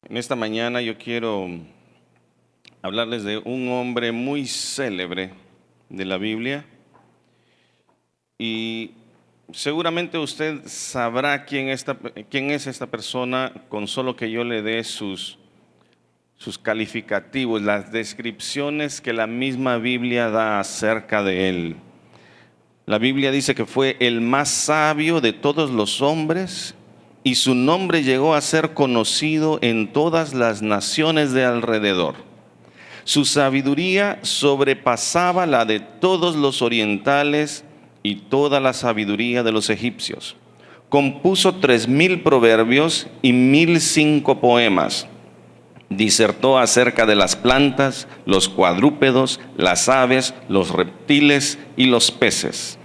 En esta mañana yo quiero hablarles de un hombre muy célebre de la Biblia y seguramente usted sabrá quién es esta persona con solo que yo le dé sus calificativos, las descripciones que la misma Biblia da acerca de él. La Biblia dice que fue el más sabio de todos los hombres y su nombre llegó a ser conocido en todas las naciones de alrededor. Su sabiduría sobrepasaba la de todos los orientales y toda la sabiduría de los egipcios. Compuso 3000 proverbios y 1005 poemas. Disertó acerca de las plantas, los cuadrúpedos, las aves, los reptiles y los peces.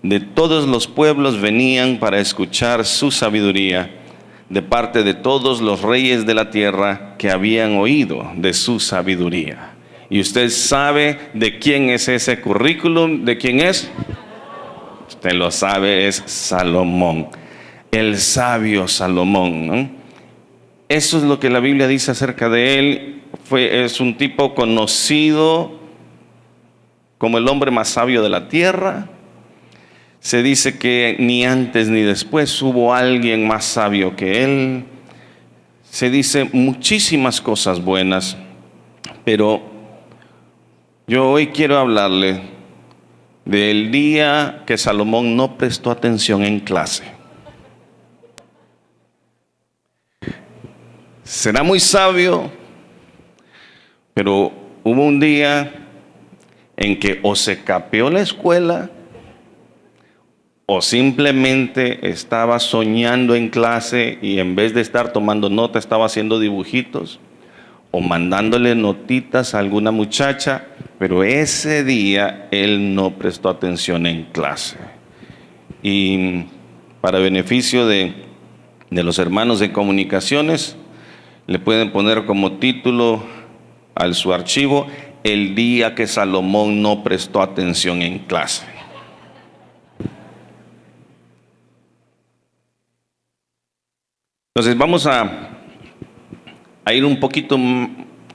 De todos los pueblos venían para escuchar su sabiduría, de parte de todos los reyes de la tierra que habían oído de su sabiduría. Y usted sabe de quién es ese currículum, de quién es. Usted lo sabe, es Salomón, el sabio Salomón, ¿no? Eso es lo que la Biblia dice acerca de él. Es un tipo conocido como el hombre más sabio de la tierra. Se dice que ni antes ni después hubo alguien más sabio que él. Se dice muchísimas cosas buenas, pero yo hoy quiero hablarle del día que Salomón no prestó atención en clase. Será muy sabio, pero hubo un día en que o se capeó la escuela o simplemente estaba soñando en clase y en vez de estar tomando nota estaba haciendo dibujitos o mandándole notitas a alguna muchacha, pero ese día él no prestó atención en clase. Y para beneficio de los hermanos de comunicaciones, le pueden poner como título a su archivo: el día que Salomón no prestó atención en clase. Entonces vamos a ir un poquito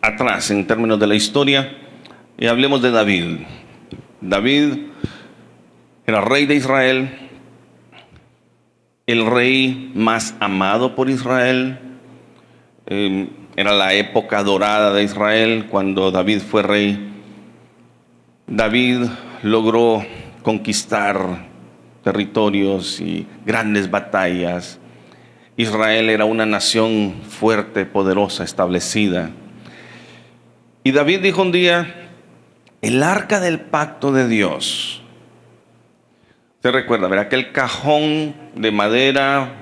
atrás en términos de la historia y hablemos de David. David era rey de Israel, el rey más amado por Israel. Era la época dorada de Israel cuando David fue rey. David logró conquistar territorios y grandes batallas. Israel era una nación fuerte, poderosa, establecida. Y David dijo un día: el arca del pacto de Dios. ¿Usted recuerda? ¿Verdad? Aquel cajón de madera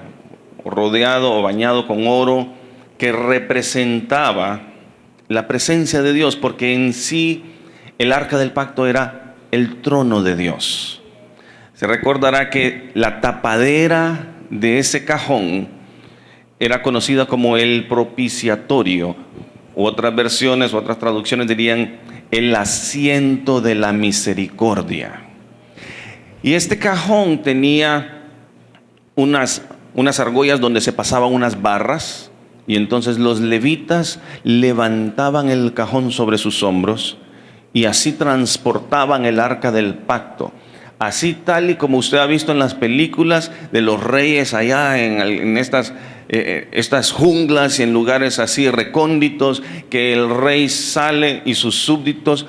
rodeado o bañado con oro que representaba la presencia de Dios, porque en sí el arca del pacto era el trono de Dios. Se recordará que la tapadera de ese cajón era conocida como el propiciatorio. Otras versiones, otras traducciones dirían el asiento de la misericordia. Y este cajón tenía unas argollas donde se pasaban unas barras, y entonces los levitas levantaban el cajón sobre sus hombros y así transportaban el arca del pacto. Así tal y como usted ha visto en las películas de los reyes allá en estas junglas y en lugares así recónditos, que el rey sale y sus súbditos,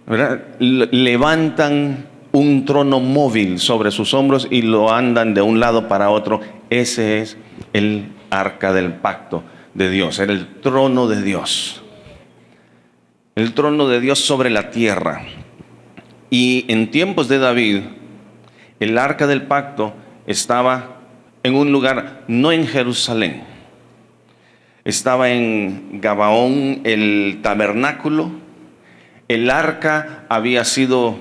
¿verdad?, levantan un trono móvil sobre sus hombros y lo andan de un lado para otro. Ese es el arca del pacto de Dios, era el trono de Dios. El trono de Dios sobre la tierra. Y en tiempos de David, el arca del pacto estaba en un lugar, no en Jerusalén. Estaba en Gabaón, el tabernáculo. El arca había sido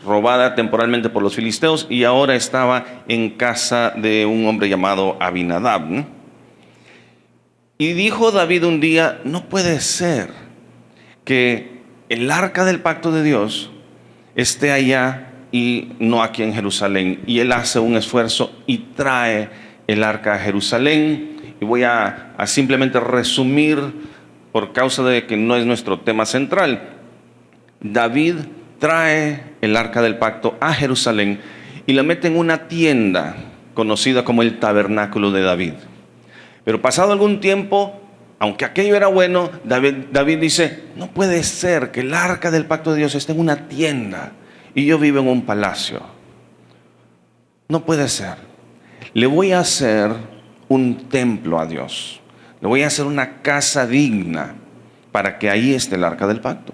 robada temporalmente por los filisteos y ahora estaba en casa de un hombre llamado Abinadab, ¿no? Y dijo David un día: no puede ser que el arca del pacto de Dios esté allá y no aquí en Jerusalén. Y él hace un esfuerzo y trae el arca a Jerusalén y voy a simplemente resumir por causa de que no es nuestro tema central. David trae el arca del pacto a Jerusalén y la mete en una tienda conocida como el tabernáculo de David. Pero pasado algún tiempo, aunque aquello era bueno, David dice, no puede ser que el arca del pacto de Dios esté en una tienda y yo vivo en un palacio. No puede ser. Le voy a hacer un templo a Dios. Le voy a hacer una casa digna para que ahí esté el arca del pacto.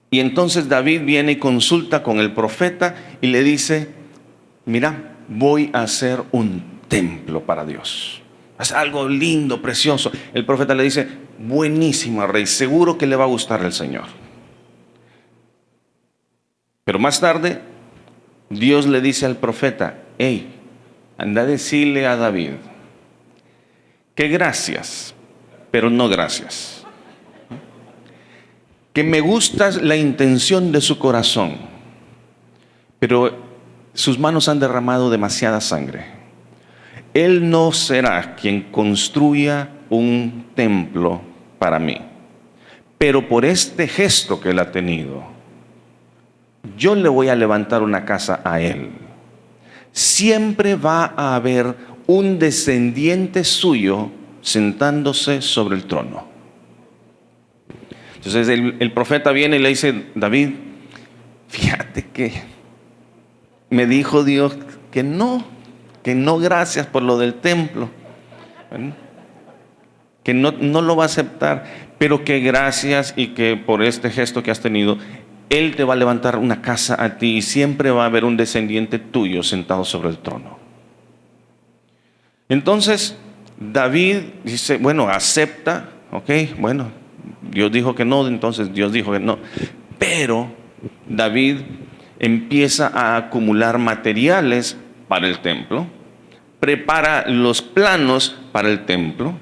Y entonces David viene y consulta con el profeta y le dice, mira, voy a hacer un templo para Dios. Es algo lindo, precioso. El profeta le dice, buenísimo, rey, seguro que le va a gustar al Señor. Pero más tarde, Dios le dice al profeta, hey, anda a decirle a David que gracias, pero no gracias. Que me gusta la intención de su corazón, pero sus manos han derramado demasiada sangre. Él no será quien construya un templo para mí, pero por este gesto que él ha tenido, yo le voy a levantar una casa a él. Siempre va a haber un descendiente suyo sentándose sobre el trono. Entonces el profeta viene y le dice, David, fíjate que me dijo Dios que no gracias por lo del templo, que no lo va a aceptar, pero que gracias y que por este gesto que has tenido, Él te va a levantar una casa a ti y siempre va a haber un descendiente tuyo sentado sobre el trono. Entonces David dice, bueno, acepta, ok, bueno, Dios dijo que no, entonces Dios dijo que no. Pero David empieza a acumular materiales para el templo, prepara los planos para el templo,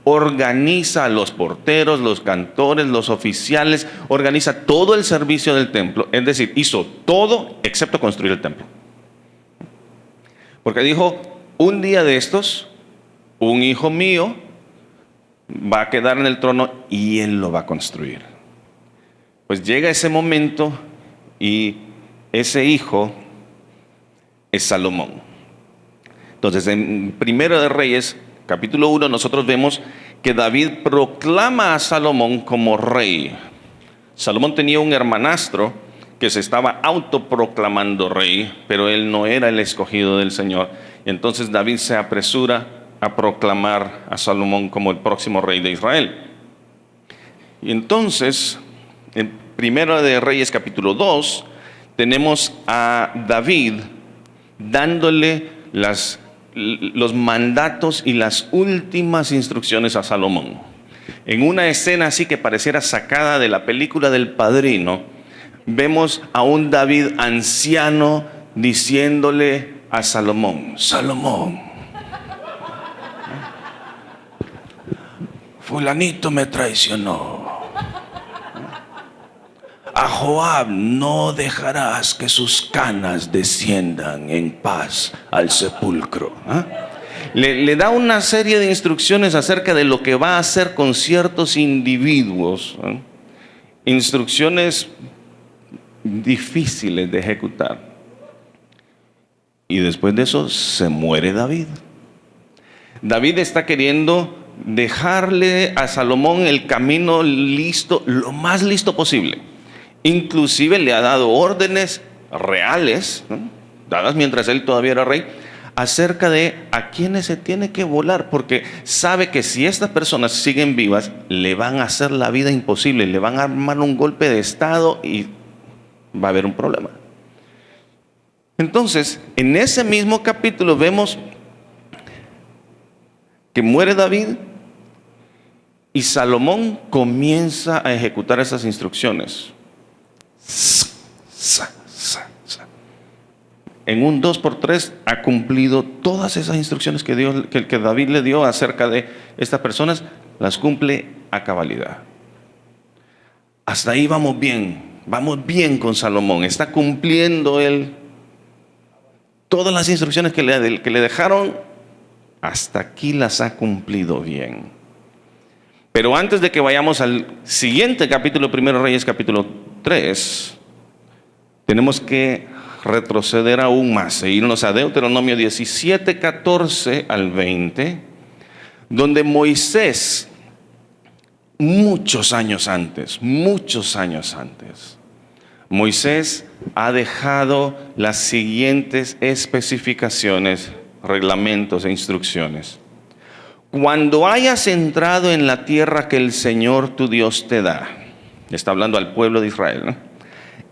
organiza a los porteros, los cantores, los oficiales, organiza todo el servicio del templo, es decir, hizo todo excepto construir el templo. Porque dijo, un día de estos, un hijo mío va a quedar en el trono y él lo va a construir. Pues llega ese momento y ese hijo es Salomón. Entonces en Primero de Reyes, capítulo 1, nosotros vemos que David proclama a Salomón como rey. Salomón tenía un hermanastro que se estaba autoproclamando rey, pero él no era el escogido del Señor. Entonces David se apresura a proclamar a Salomón como el próximo rey de Israel. Y entonces, en Primero de Reyes capítulo 2, tenemos a David dándole los mandatos y las últimas instrucciones a Salomón. En una escena así que pareciera sacada de la película del Padrino, vemos a un David anciano diciéndole a Salomón, Salomón, fulanito me traicionó. A Joab no dejarás que sus canas desciendan en paz al sepulcro. Le da una serie de instrucciones acerca de lo que va a hacer con ciertos individuos. Instrucciones difíciles de ejecutar. Y después de eso se muere David. David está queriendo dejarle a Salomón el camino listo, lo más listo posible. Inclusive le ha dado órdenes reales, ¿no?, dadas mientras él todavía era rey, acerca de a quienes se tiene que volar, porque sabe que si estas personas siguen vivas, le van a hacer la vida imposible, le van a armar un golpe de estado y va a haber un problema. Entonces, en ese mismo capítulo vemos que muere David y Salomón comienza a ejecutar esas instrucciones. En un 2x3 ha cumplido todas esas instrucciones que David le dio acerca de estas personas, las cumple a cabalidad. Hasta ahí vamos bien con Salomón. Está cumpliendo él todas las instrucciones que le dejaron hasta aquí las ha cumplido bien. Pero antes de que vayamos al siguiente capítulo, 1 Reyes capítulo 3, tenemos que retroceder aún más e irnos a Deuteronomio 17, 14 al 20, donde Moisés, muchos años antes, Moisés ha dejado las siguientes especificaciones, reglamentos e instrucciones. Cuando hayas entrado en la tierra que el Señor tu Dios te da, está hablando al pueblo de Israel, ¿no?,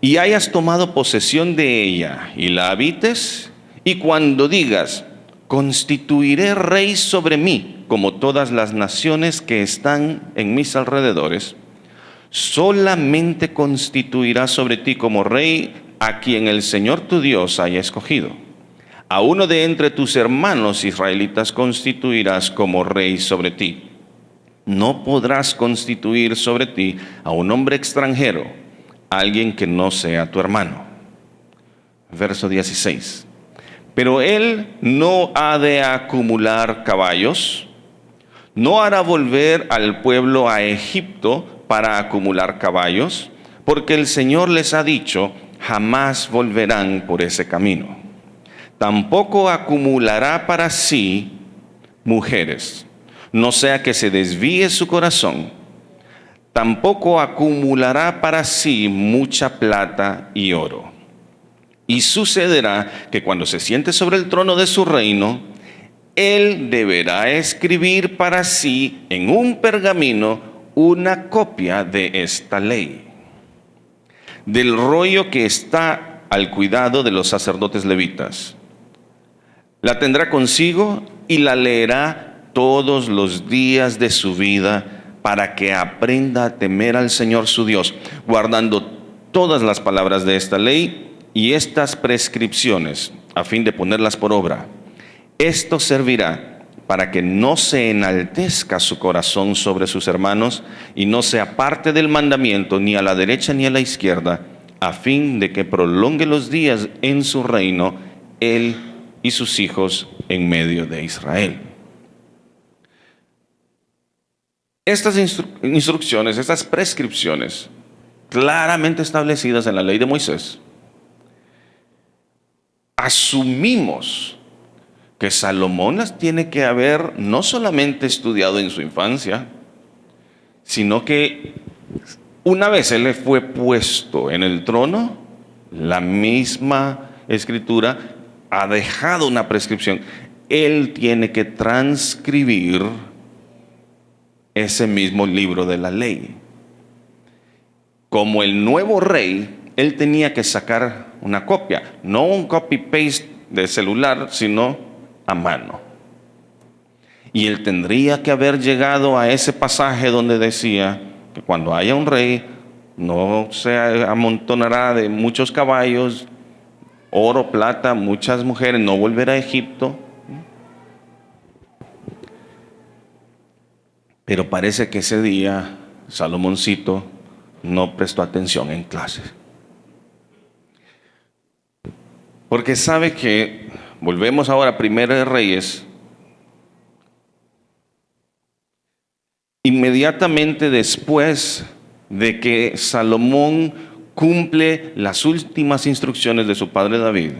y hayas tomado posesión de ella y la habites, y cuando digas, constituiré rey sobre mí, como todas las naciones que están en mis alrededores, solamente constituirás sobre ti como rey a quien el Señor tu Dios haya escogido. A uno de entre tus hermanos israelitas constituirás como rey sobre ti. No podrás constituir sobre ti a un hombre extranjero, alguien que no sea tu hermano. Verso 16. Pero él no ha de acumular caballos, no hará volver al pueblo a Egipto para acumular caballos, porque el Señor les ha dicho, jamás volverán por ese camino. Tampoco acumulará para sí mujeres, no sea que se desvíe su corazón. Tampoco acumulará para sí mucha plata y oro. Y sucederá que cuando se siente sobre el trono de su reino, él deberá escribir para sí en un pergamino una copia de esta ley, del rollo que está al cuidado de los sacerdotes levitas. La tendrá consigo y la leerá todos los días de su vida, para que aprenda a temer al Señor su Dios, guardando todas las palabras de esta ley y estas prescripciones, a fin de ponerlas por obra. Esto servirá para que no se enaltezca su corazón sobre sus hermanos y no se aparte del mandamiento ni a la derecha ni a la izquierda, a fin de que prolongue los días en su reino, él y sus hijos en medio de Israel. Estas instrucciones, estas prescripciones, claramente establecidas en la ley de Moisés, asumimos que Salomón las tiene que haber no solamente estudiado en su infancia, sino que una vez él le fue puesto en el trono, la misma escritura ha dejado una prescripción. Él tiene que transcribir ese mismo libro de la ley. Como el nuevo rey, él tenía que sacar una copia, no un copy-paste de celular, sino a mano. Y él tendría que haber llegado a ese pasaje donde decía que cuando haya un rey, no se amontonará de muchos caballos, oro, plata, muchas mujeres, no volverá a Egipto. Pero parece que ese día Salomoncito no prestó atención en clase. Porque sabe que, volvemos ahora a Primera de Reyes, inmediatamente después de que Salomón cumple las últimas instrucciones de su padre David,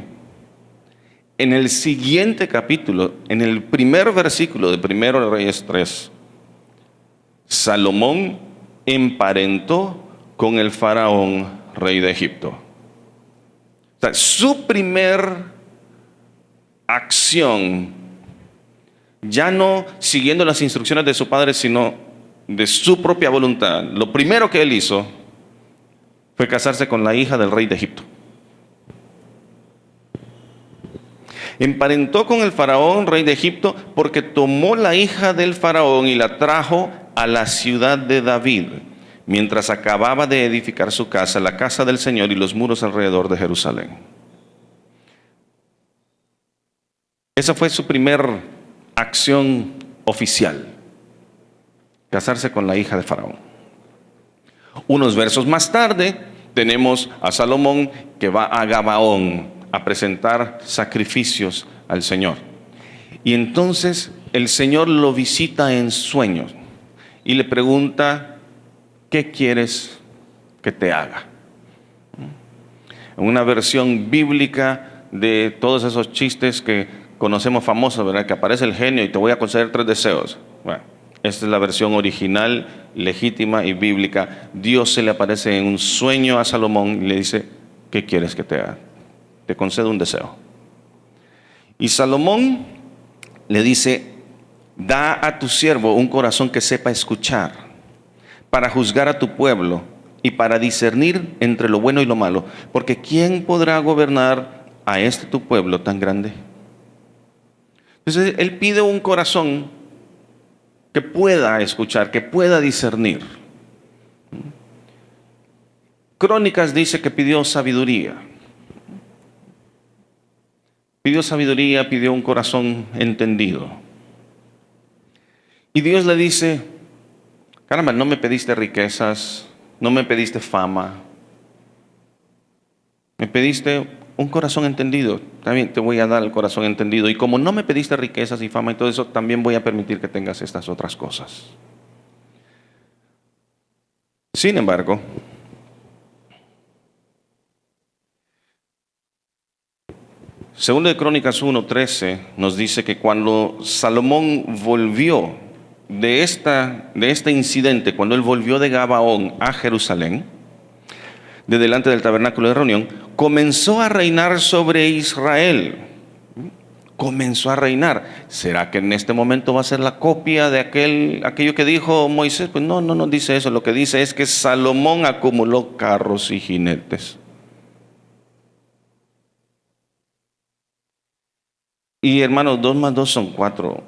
en el siguiente capítulo, en el primer versículo de Primera de Reyes 3, Salomón emparentó con el faraón, rey de Egipto. O sea, su primer acción, ya no siguiendo las instrucciones de su padre, sino de su propia voluntad, lo primero que él hizo fue casarse con la hija del rey de Egipto. Emparentó con el faraón, rey de Egipto, porque tomó la hija del faraón y la trajo a la ciudad de David, mientras acababa de edificar su casa, la casa del Señor y los muros alrededor de Jerusalén. Esa fue su primer acción oficial, casarse con la hija de faraón. Unos versos más tarde tenemos a Salomón que va a Gabaón a presentar sacrificios al Señor. Y entonces el Señor lo visita en sueños y le pregunta, ¿qué quieres que te haga? En una versión bíblica de todos esos chistes que conocemos famosos, ¿verdad? Que aparece el genio y te voy a conceder 3 deseos. Bueno, esta es la versión original, legítima y bíblica. Dios se le aparece en un sueño a Salomón y le dice, ¿qué quieres que te haga? Te concedo un deseo. Y Salomón le dice, da a tu siervo un corazón que sepa escuchar, para juzgar a tu pueblo y para discernir entre lo bueno y lo malo. Porque ¿quién podrá gobernar a este tu pueblo tan grande? Entonces él pide un corazón que pueda escuchar, que pueda discernir. Crónicas dice que pidió sabiduría. Pidió sabiduría, pidió un corazón entendido. Y Dios le dice, caramba, no me pediste riquezas, no me pediste fama, me pediste un corazón entendido. También te voy a dar el corazón entendido. Y como no me pediste riquezas y fama y todo eso, también voy a permitir que tengas estas otras cosas. Sin embargo, segundo de Crónicas 1:13 nos dice que cuando Salomón volvió de este incidente, cuando él volvió de Gabaón a Jerusalén, de delante del tabernáculo de reunión, comenzó a reinar sobre Israel. Comenzó a reinar. ¿Será que en este momento va a ser la copia de aquello que dijo Moisés? Pues no dice eso. Lo que dice es que Salomón acumuló carros y jinetes. Y hermanos, 2 más 2 son 4.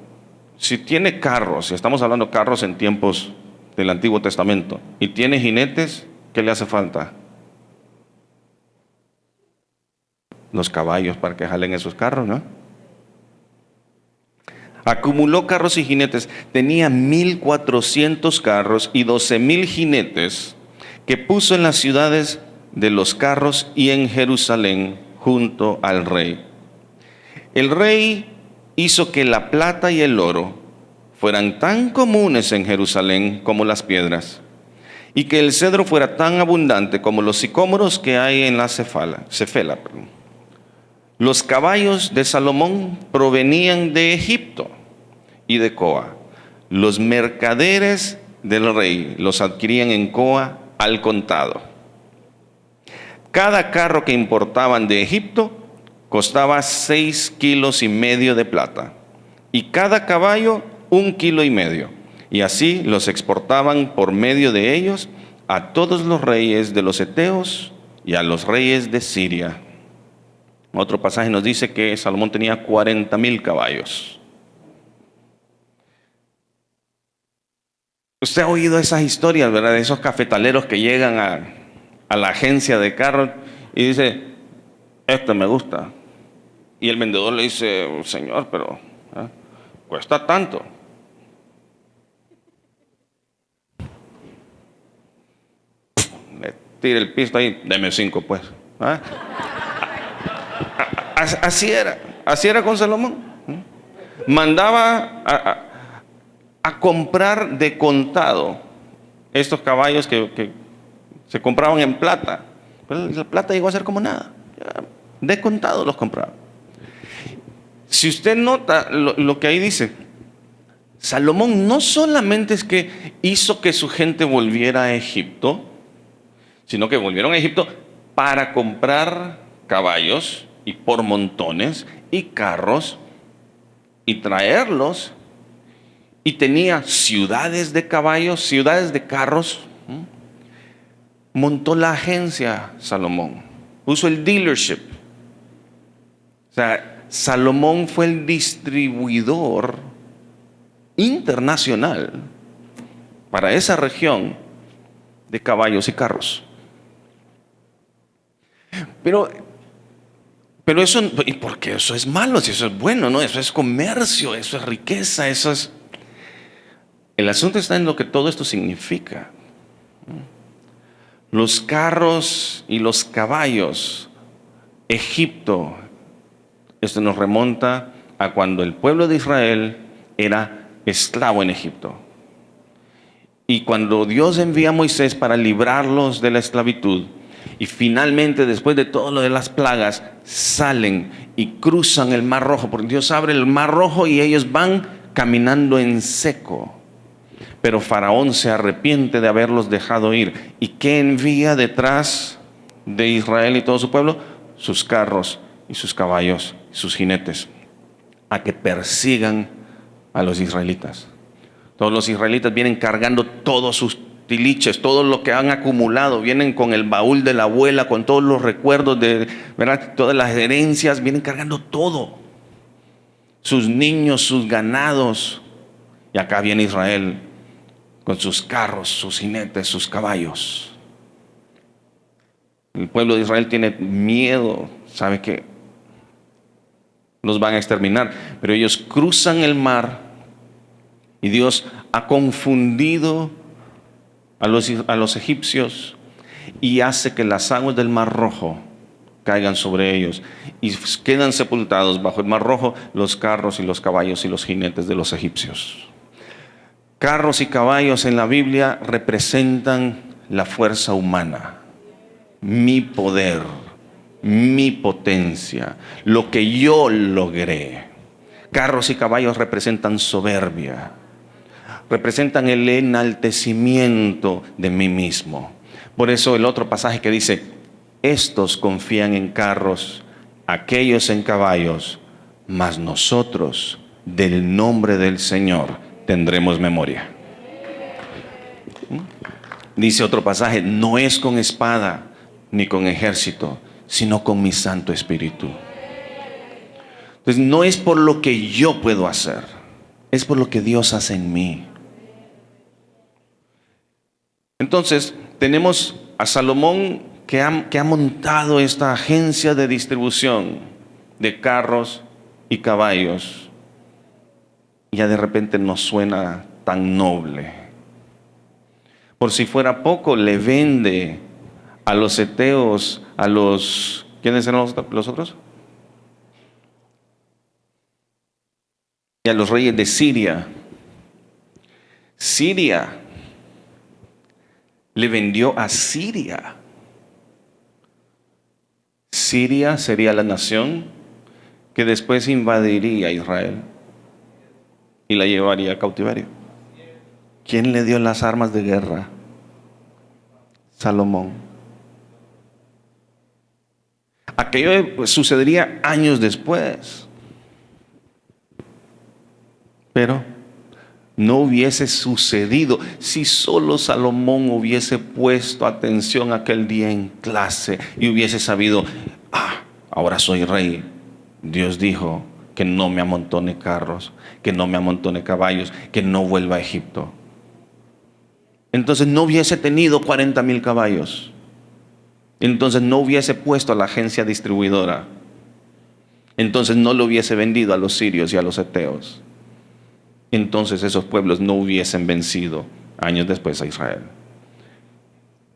Si tiene carros, si estamos hablando de carros en tiempos del Antiguo Testamento, y tiene jinetes, ¿qué le hace falta? Los caballos para que jalen esos carros, ¿no? Acumuló carros y jinetes. Tenía 1,400 carros y 12,000 jinetes que puso en las ciudades de los carros y en Jerusalén junto al rey. El rey hizo que la plata y el oro fueran tan comunes en Jerusalén como las piedras, y que el cedro fuera tan abundante como los sicómoros que hay en la Cefela. Los caballos de Salomón provenían de Egipto y de Coa. Los mercaderes del rey los adquirían en Coa al contado. Cada carro que importaban de Egipto costaba 6,5 kilos de plata, y cada caballo 1,5 kilos. Y así los exportaban por medio de ellos a todos los reyes de los heteos y a los reyes de Siria. Otro pasaje nos dice que Salomón tenía 40,000 caballos. Usted ha oído esas historias, ¿verdad? De esos cafetaleros que llegan a la agencia de carros y dice, este me gusta. Y el vendedor le dice, señor, pero cuesta tanto. Le tira el pisto ahí, deme 5 pues. Así era con Salomón. Mandaba a comprar de contado estos caballos que se compraban en plata. Pero la plata llegó a ser como nada. De contado los compraba. Si usted nota lo que ahí dice, Salomón no solamente es que hizo que su gente volviera a Egipto, sino que volvieron a Egipto para comprar caballos y por montones y carros y traerlos, y tenía ciudades de caballos, ciudades de carros. Montó la agencia Salomón, puso el dealership. O sea, Salomón fue el distribuidor internacional para esa región de caballos y carros. Pero eso, ¿y por qué eso es malo? Si eso es bueno, ¿no? Eso es comercio, eso es riqueza, eso es... El asunto está en lo que todo esto significa. Los carros y los caballos, Egipto, esto nos remonta a cuando el pueblo de Israel era esclavo en Egipto. Y cuando Dios envía a Moisés para librarlos de la esclavitud, y finalmente después de todo lo de las plagas, salen y cruzan el Mar Rojo, porque Dios abre el Mar Rojo y ellos van caminando en seco. Pero Faraón se arrepiente de haberlos dejado ir. ¿Y qué envía detrás de Israel y todo su pueblo? Sus carros y sus caballos, sus jinetes, a que persigan a los israelitas. Todos los israelitas vienen cargando todos sus tiliches, todo lo que han acumulado, vienen con el baúl de la abuela, con todos los recuerdos ¿verdad? Todas las herencias, vienen cargando todo. Sus niños, sus ganados. Y acá viene Israel con sus carros, sus jinetes, sus caballos. El pueblo de Israel tiene miedo, sabe que los van a exterminar, pero ellos cruzan el mar y Dios ha confundido a los egipcios y hace que las aguas del Mar Rojo caigan sobre ellos y quedan sepultados bajo el Mar Rojo los carros y los caballos y los jinetes de los egipcios. Carros y caballos en la Biblia representan la fuerza humana, mi poder, mi potencia, lo que yo logré. Carros y caballos representan soberbia, representan el enaltecimiento de mí mismo. Por eso el otro pasaje que dice, estos confían en carros, aquellos en caballos, mas nosotros del nombre del Señor tendremos memoria. Dice otro pasaje, no es con espada ni con ejército, sino con mi Santo Espíritu. Entonces no es por lo que yo puedo hacer, es por lo que Dios hace en mí. Entonces tenemos a Salomón que ha montado esta agencia de distribución de carros y caballos. Y ya de repente nos suena tan noble. Por si fuera poco, le vende a los heteos, a los... ¿Quiénes eran los otros? Y a los reyes de Siria. Siria le vendió a Siria. Siria sería la nación que después invadiría a Israel y la llevaría a cautiverio. ¿Quién le dio las armas de guerra? Salomón. Aquello sucedería años después. Pero no hubiese sucedido si solo Salomón hubiese puesto atención aquel día en clase y hubiese sabido, ahora soy rey. Dios dijo que no me amontone carros, que no me amontone caballos, que no vuelva a Egipto. Entonces no hubiese tenido 40,000 caballos. Entonces no hubiese puesto a la agencia distribuidora. Entonces no lo hubiese vendido a los sirios y a los heteos. Entonces esos pueblos no hubiesen vencido años después a Israel.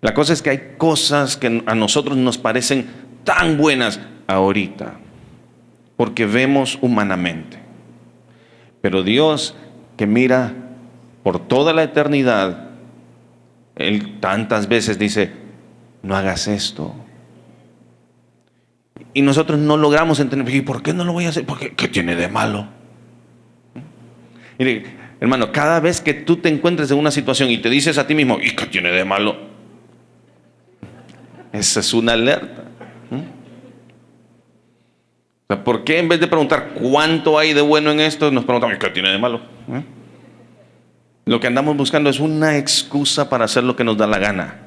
La cosa es que hay cosas que a nosotros nos parecen tan buenas ahorita, porque vemos humanamente. Pero Dios, que mira por toda la eternidad, Él tantas veces dice, no hagas esto. Y nosotros no logramos entender, ¿y por qué no lo voy a hacer? Porque ¿qué tiene de malo? Mire, hermano, cada vez que tú te encuentres en una situación y te dices a ti mismo, ¿y qué tiene de malo? Esa es una alerta. O sea, ¿por qué en vez de preguntar cuánto hay de bueno en esto, nos preguntamos, ¿qué tiene de malo? Lo que andamos buscando es una excusa para hacer lo que nos da la gana,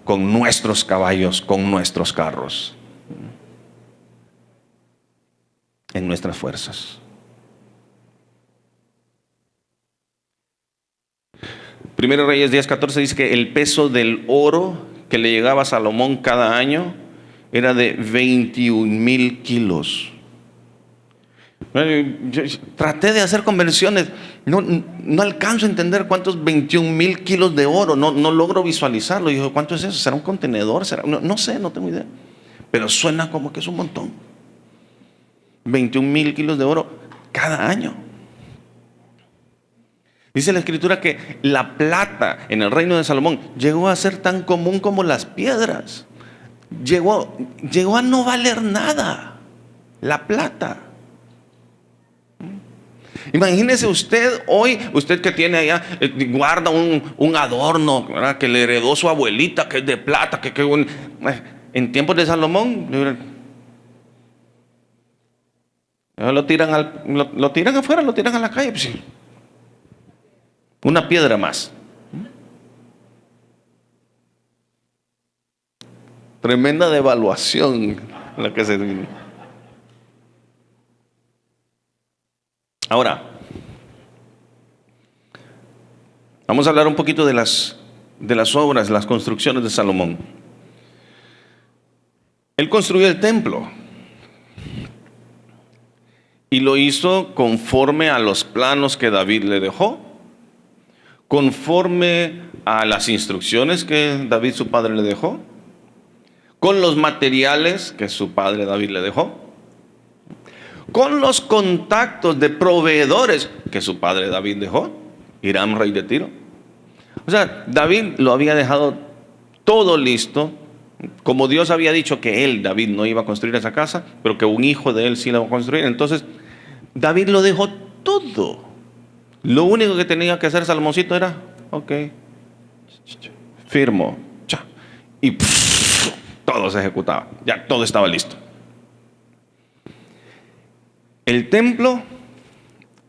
con nuestros caballos, con nuestros carros, en nuestras fuerzas. Primero Reyes 10:14 dice que el peso del oro que le llegaba a Salomón cada año era de 21,000 kilos. Yo traté de hacer conversiones, no alcanzo a entender cuántos 21,000 kilos de oro, no logro visualizarlo. Y digo, ¿cuánto es eso? ¿Será un contenedor? No sé, no tengo idea. Pero suena como que es un montón. 21,000 kilos de oro cada año. Dice la Escritura que la plata en el reino de Salomón llegó a ser tan común como las piedras. Llegó a no valer nada la plata. Imagínese usted hoy, usted que tiene allá, guarda un adorno, ¿verdad?, que le heredó su abuelita, que es de plata, en tiempos de Salomón, lo tiran afuera, lo tiran a la calle, pues sí. Una piedra más. Tremenda devaluación la que se viene. Ahora, vamos a hablar un poquito de las obras, las construcciones de Salomón. Él construyó el templo y lo hizo conforme a los planos que David le dejó, conforme a las instrucciones que David su padre le dejó, con los materiales que su padre David le dejó, con los contactos de proveedores que su padre David dejó, Hiram, rey de Tiro. O sea, David lo había dejado todo listo, como Dios había dicho que él, David, no iba a construir esa casa, pero que un hijo de él sí la iba a construir. Entonces, David lo dejó todo. Lo único que tenía que hacer Salomoncito era, ok, firmo, y todo se ejecutaba, ya todo estaba listo. El templo,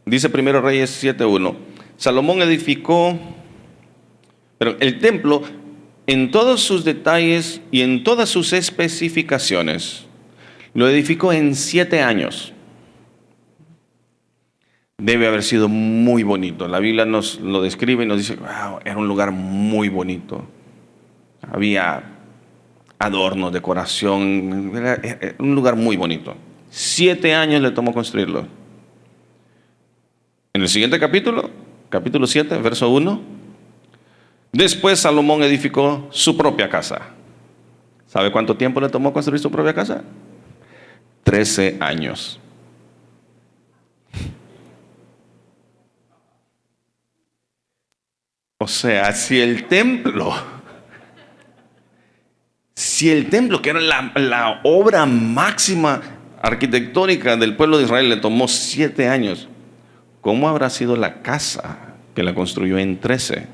dice 1 Reyes 7:1, Salomón edificó, pero el templo en todos sus detalles y en todas sus especificaciones, lo edificó en 7 años. Debe haber sido muy bonito. La Biblia nos lo describe y nos dice, wow, era un lugar muy bonito. Había adornos, decoración, era un lugar muy bonito. 7 años le tomó construirlo. En el siguiente capítulo 7, verso 1, después Salomón edificó su propia casa. ¿Sabe cuánto tiempo le tomó construir su propia casa? 13 años. O sea, si el templo, que era la obra máxima arquitectónica del pueblo de Israel, le tomó 7 años, ¿cómo habrá sido la casa que la construyó en 13?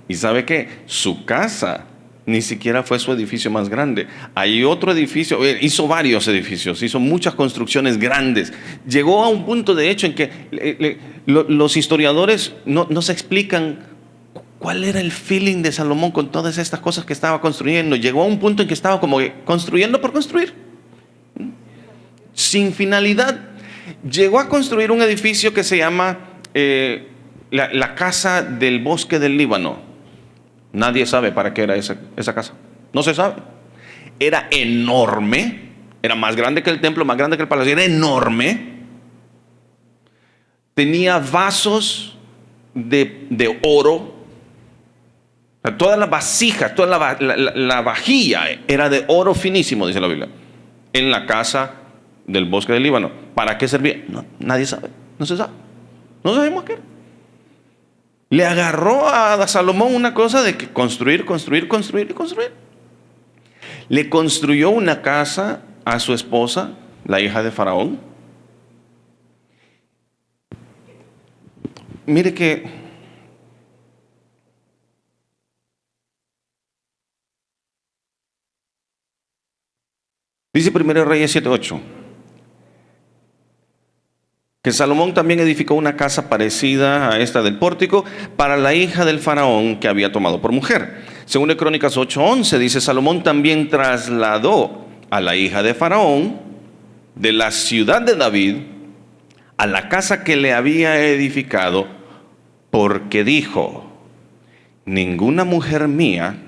Y sabe que su casa ni siquiera fue su edificio más grande. Hay otro edificio, hizo varios edificios, hizo muchas construcciones grandes. Llegó a un punto, de hecho, en que los historiadores no se explican cuál era el feeling de Salomón con todas estas cosas que estaba construyendo. Llegó a un punto en que estaba como construyendo por construir, sin finalidad. Llegó a construir un edificio que se llama la casa del bosque del Líbano. Nadie sabe para qué era esa casa. No se sabe. Era enorme. Era más grande que el templo, más grande que el palacio. Era enorme. Tenía vasos de oro. O sea, todas las vasijas, toda la vajilla era de oro finísimo, dice la Biblia. En la casa del bosque del Líbano. ¿Para qué servía? No, nadie sabe. No se sabe. No sabemos qué era. Le agarró a Salomón una cosa de que construir. Le construyó una casa a su esposa, la hija de Faraón. Mire que dice 1 Reyes 7:8 que Salomón también edificó una casa parecida a esta del pórtico para la hija del faraón que había tomado por mujer. Según de Crónicas 8:11 dice, Salomón también trasladó a la hija de faraón de la ciudad de David a la casa que le había edificado, porque dijo, ninguna mujer mía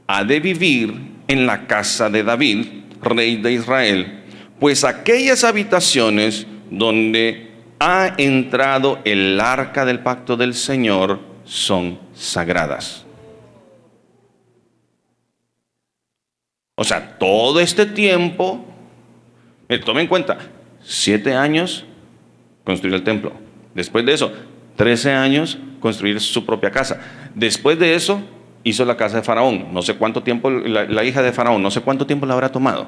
ha de vivir en la casa de David, rey de Israel, pues aquellas habitaciones donde ha entrado el arca del pacto del Señor son sagradas. O sea, todo este tiempo, tome en cuenta, 7 años construir el templo. Después de eso, 13 años construir su propia casa. Después de eso, hizo la casa de Faraón. No sé cuánto tiempo, la hija de Faraón, no sé cuánto tiempo le habrá tomado.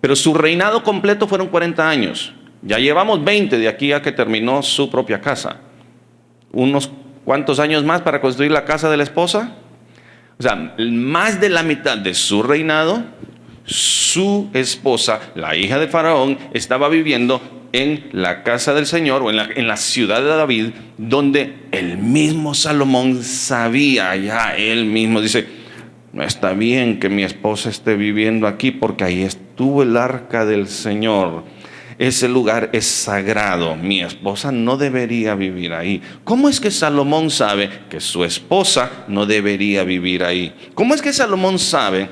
Pero su reinado completo fueron 40 años. Ya llevamos 20 de aquí a que terminó su propia casa. Unos cuantos años más para construir la casa de la esposa. O sea, más de la mitad de su reinado, su esposa, la hija de Faraón, estaba viviendo en la casa del Señor o en la ciudad de David, donde el mismo Salomón sabía ya, él mismo dice, no está bien que mi esposa esté viviendo aquí porque ahí estuvo el arca del Señor. Ese lugar es sagrado, mi esposa no debería vivir ahí. ¿Cómo es que Salomón sabe que su esposa no debería vivir ahí? ¿Cómo es que Salomón sabe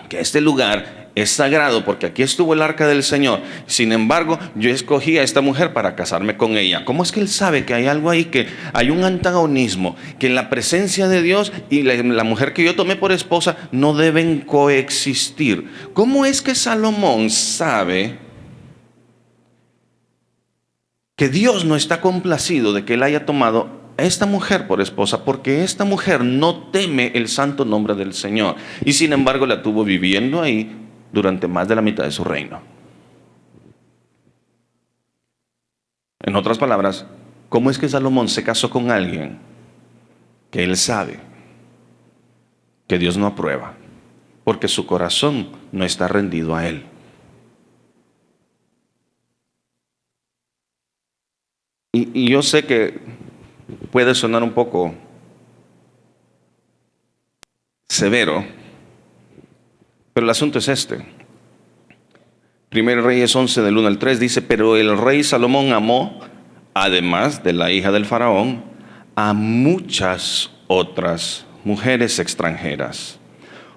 que este lugar es sagrado porque aquí estuvo el arca del Señor? Sin embargo, yo escogí a esta mujer para casarme con ella. ¿Cómo es que él sabe que hay algo ahí, que hay un antagonismo, que en la presencia de Dios y la mujer que yo tomé por esposa no deben coexistir? ¿Cómo es que Salomón sabe que Dios no está complacido de que él haya tomado a esta mujer por esposa? Porque esta mujer no teme el santo nombre del Señor y sin embargo la tuvo viviendo ahí durante más de la mitad de su reino. En otras palabras, ¿cómo es que Salomón se casó con alguien que él sabe que Dios no aprueba? Porque su corazón no está rendido a él. Y yo sé que puede sonar un poco severo, pero el asunto es este. Primero Reyes 11 del 1 al 3 dice, pero el rey Salomón amó, además de la hija del faraón, a muchas otras mujeres extranjeras,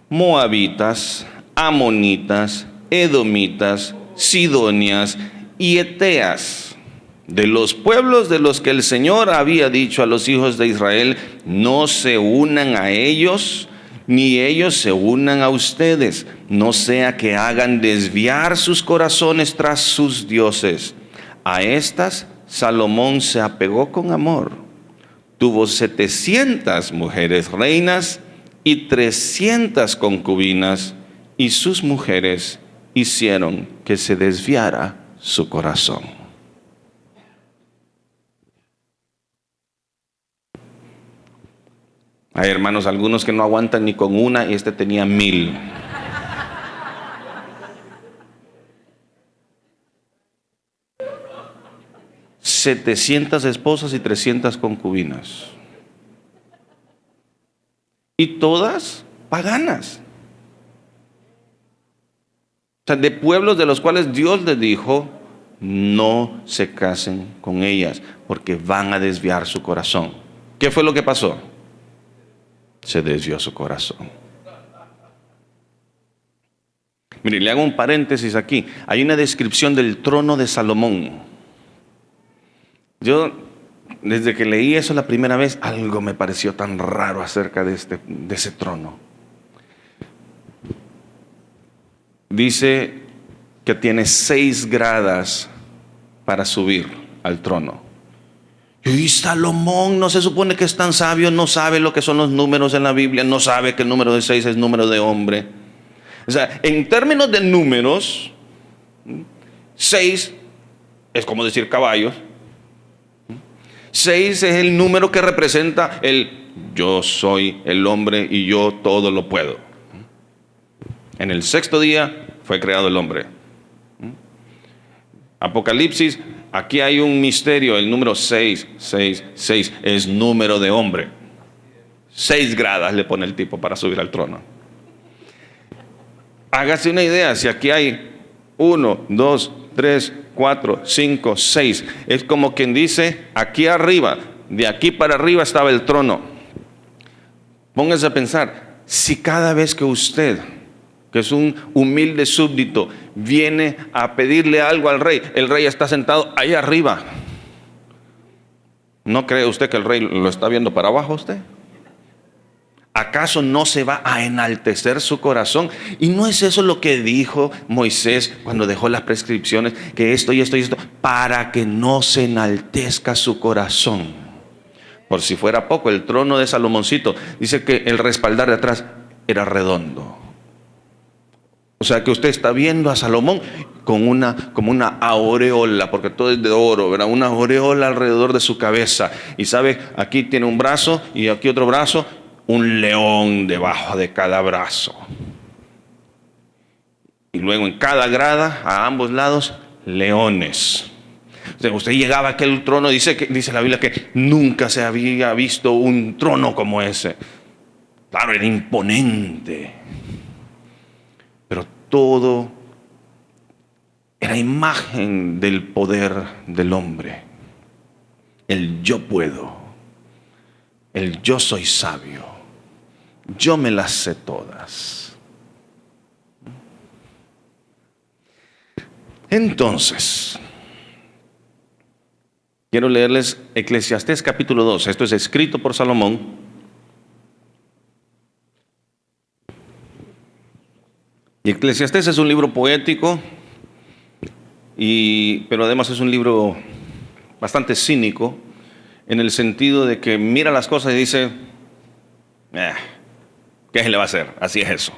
moabitas, amonitas, edomitas, sidonias y eteas, de los pueblos de los que el Señor había dicho a los hijos de Israel, no se unan a ellos, ni ellos se unan a ustedes, no sea que hagan desviar sus corazones tras sus dioses. A estas Salomón se apegó con amor. Tuvo 700 mujeres reinas y 300 concubinas, y sus mujeres hicieron que se desviara su corazón. Hay hermanos, algunos que no aguantan ni con una, y este tenía 1000. $700 esposas y 300 concubinas. Y todas paganas. O sea, de pueblos de los cuales Dios les dijo, no se casen con ellas, porque van a desviar su corazón. ¿Qué fue lo que pasó? Se desvió su corazón. Mire, le hago un paréntesis aquí. Hay una descripción del trono de Salomón. Yo, desde que leí eso la primera vez, algo me pareció tan raro acerca de ese trono. Dice que tiene 6 gradas para subir al trono. Y Salomón no se supone que es tan sabio, no sabe lo que son los números en la Biblia, no sabe que el número de 6 es número de hombre. O sea, en términos de números, 6 es como decir caballos. 6 es el número que representa el yo soy el hombre y yo todo lo puedo. En el 6º día fue creado el hombre. Apocalipsis, aquí hay un misterio, el número 6 es número de hombre. 6 gradas le pone el tipo para subir al trono. Hágase una idea, si aquí hay 1, 2, 3, 4, 5, 6, es como quien dice, aquí arriba, de aquí para arriba estaba el trono. Póngase a pensar, si cada vez que usted, que es un humilde súbdito, viene a pedirle algo al rey, el rey está sentado ahí arriba, ¿no cree usted que el rey lo está viendo para abajo usted? ¿Acaso no se va a enaltecer su corazón? Y no es eso lo que dijo Moisés cuando dejó las prescripciones, que esto y esto y esto, para que no se enaltezca su corazón. por si fuera poco, el trono de Salomoncito, dice que el respaldar de atrás era redondo. O sea que usted está viendo a Salomón como una aureola, porque todo es de oro, ¿verdad? Una aureola alrededor de su cabeza. Y sabe, aquí tiene un brazo y aquí otro brazo, un león debajo de cada brazo. Y luego en cada grada, a ambos lados, leones. O sea, usted llegaba a aquel trono, dice la Biblia que nunca se había visto un trono como ese. Claro, era imponente. Pero todo era imagen del poder del hombre. El yo puedo. El yo soy sabio. Yo me las sé todas. Entonces, quiero leerles Eclesiastés capítulo 2. Esto es escrito por Salomón. Y Eclesiastés es un libro poético, pero además es un libro bastante cínico, en el sentido de que mira las cosas y dice, ¿qué se le va a hacer? Así es eso.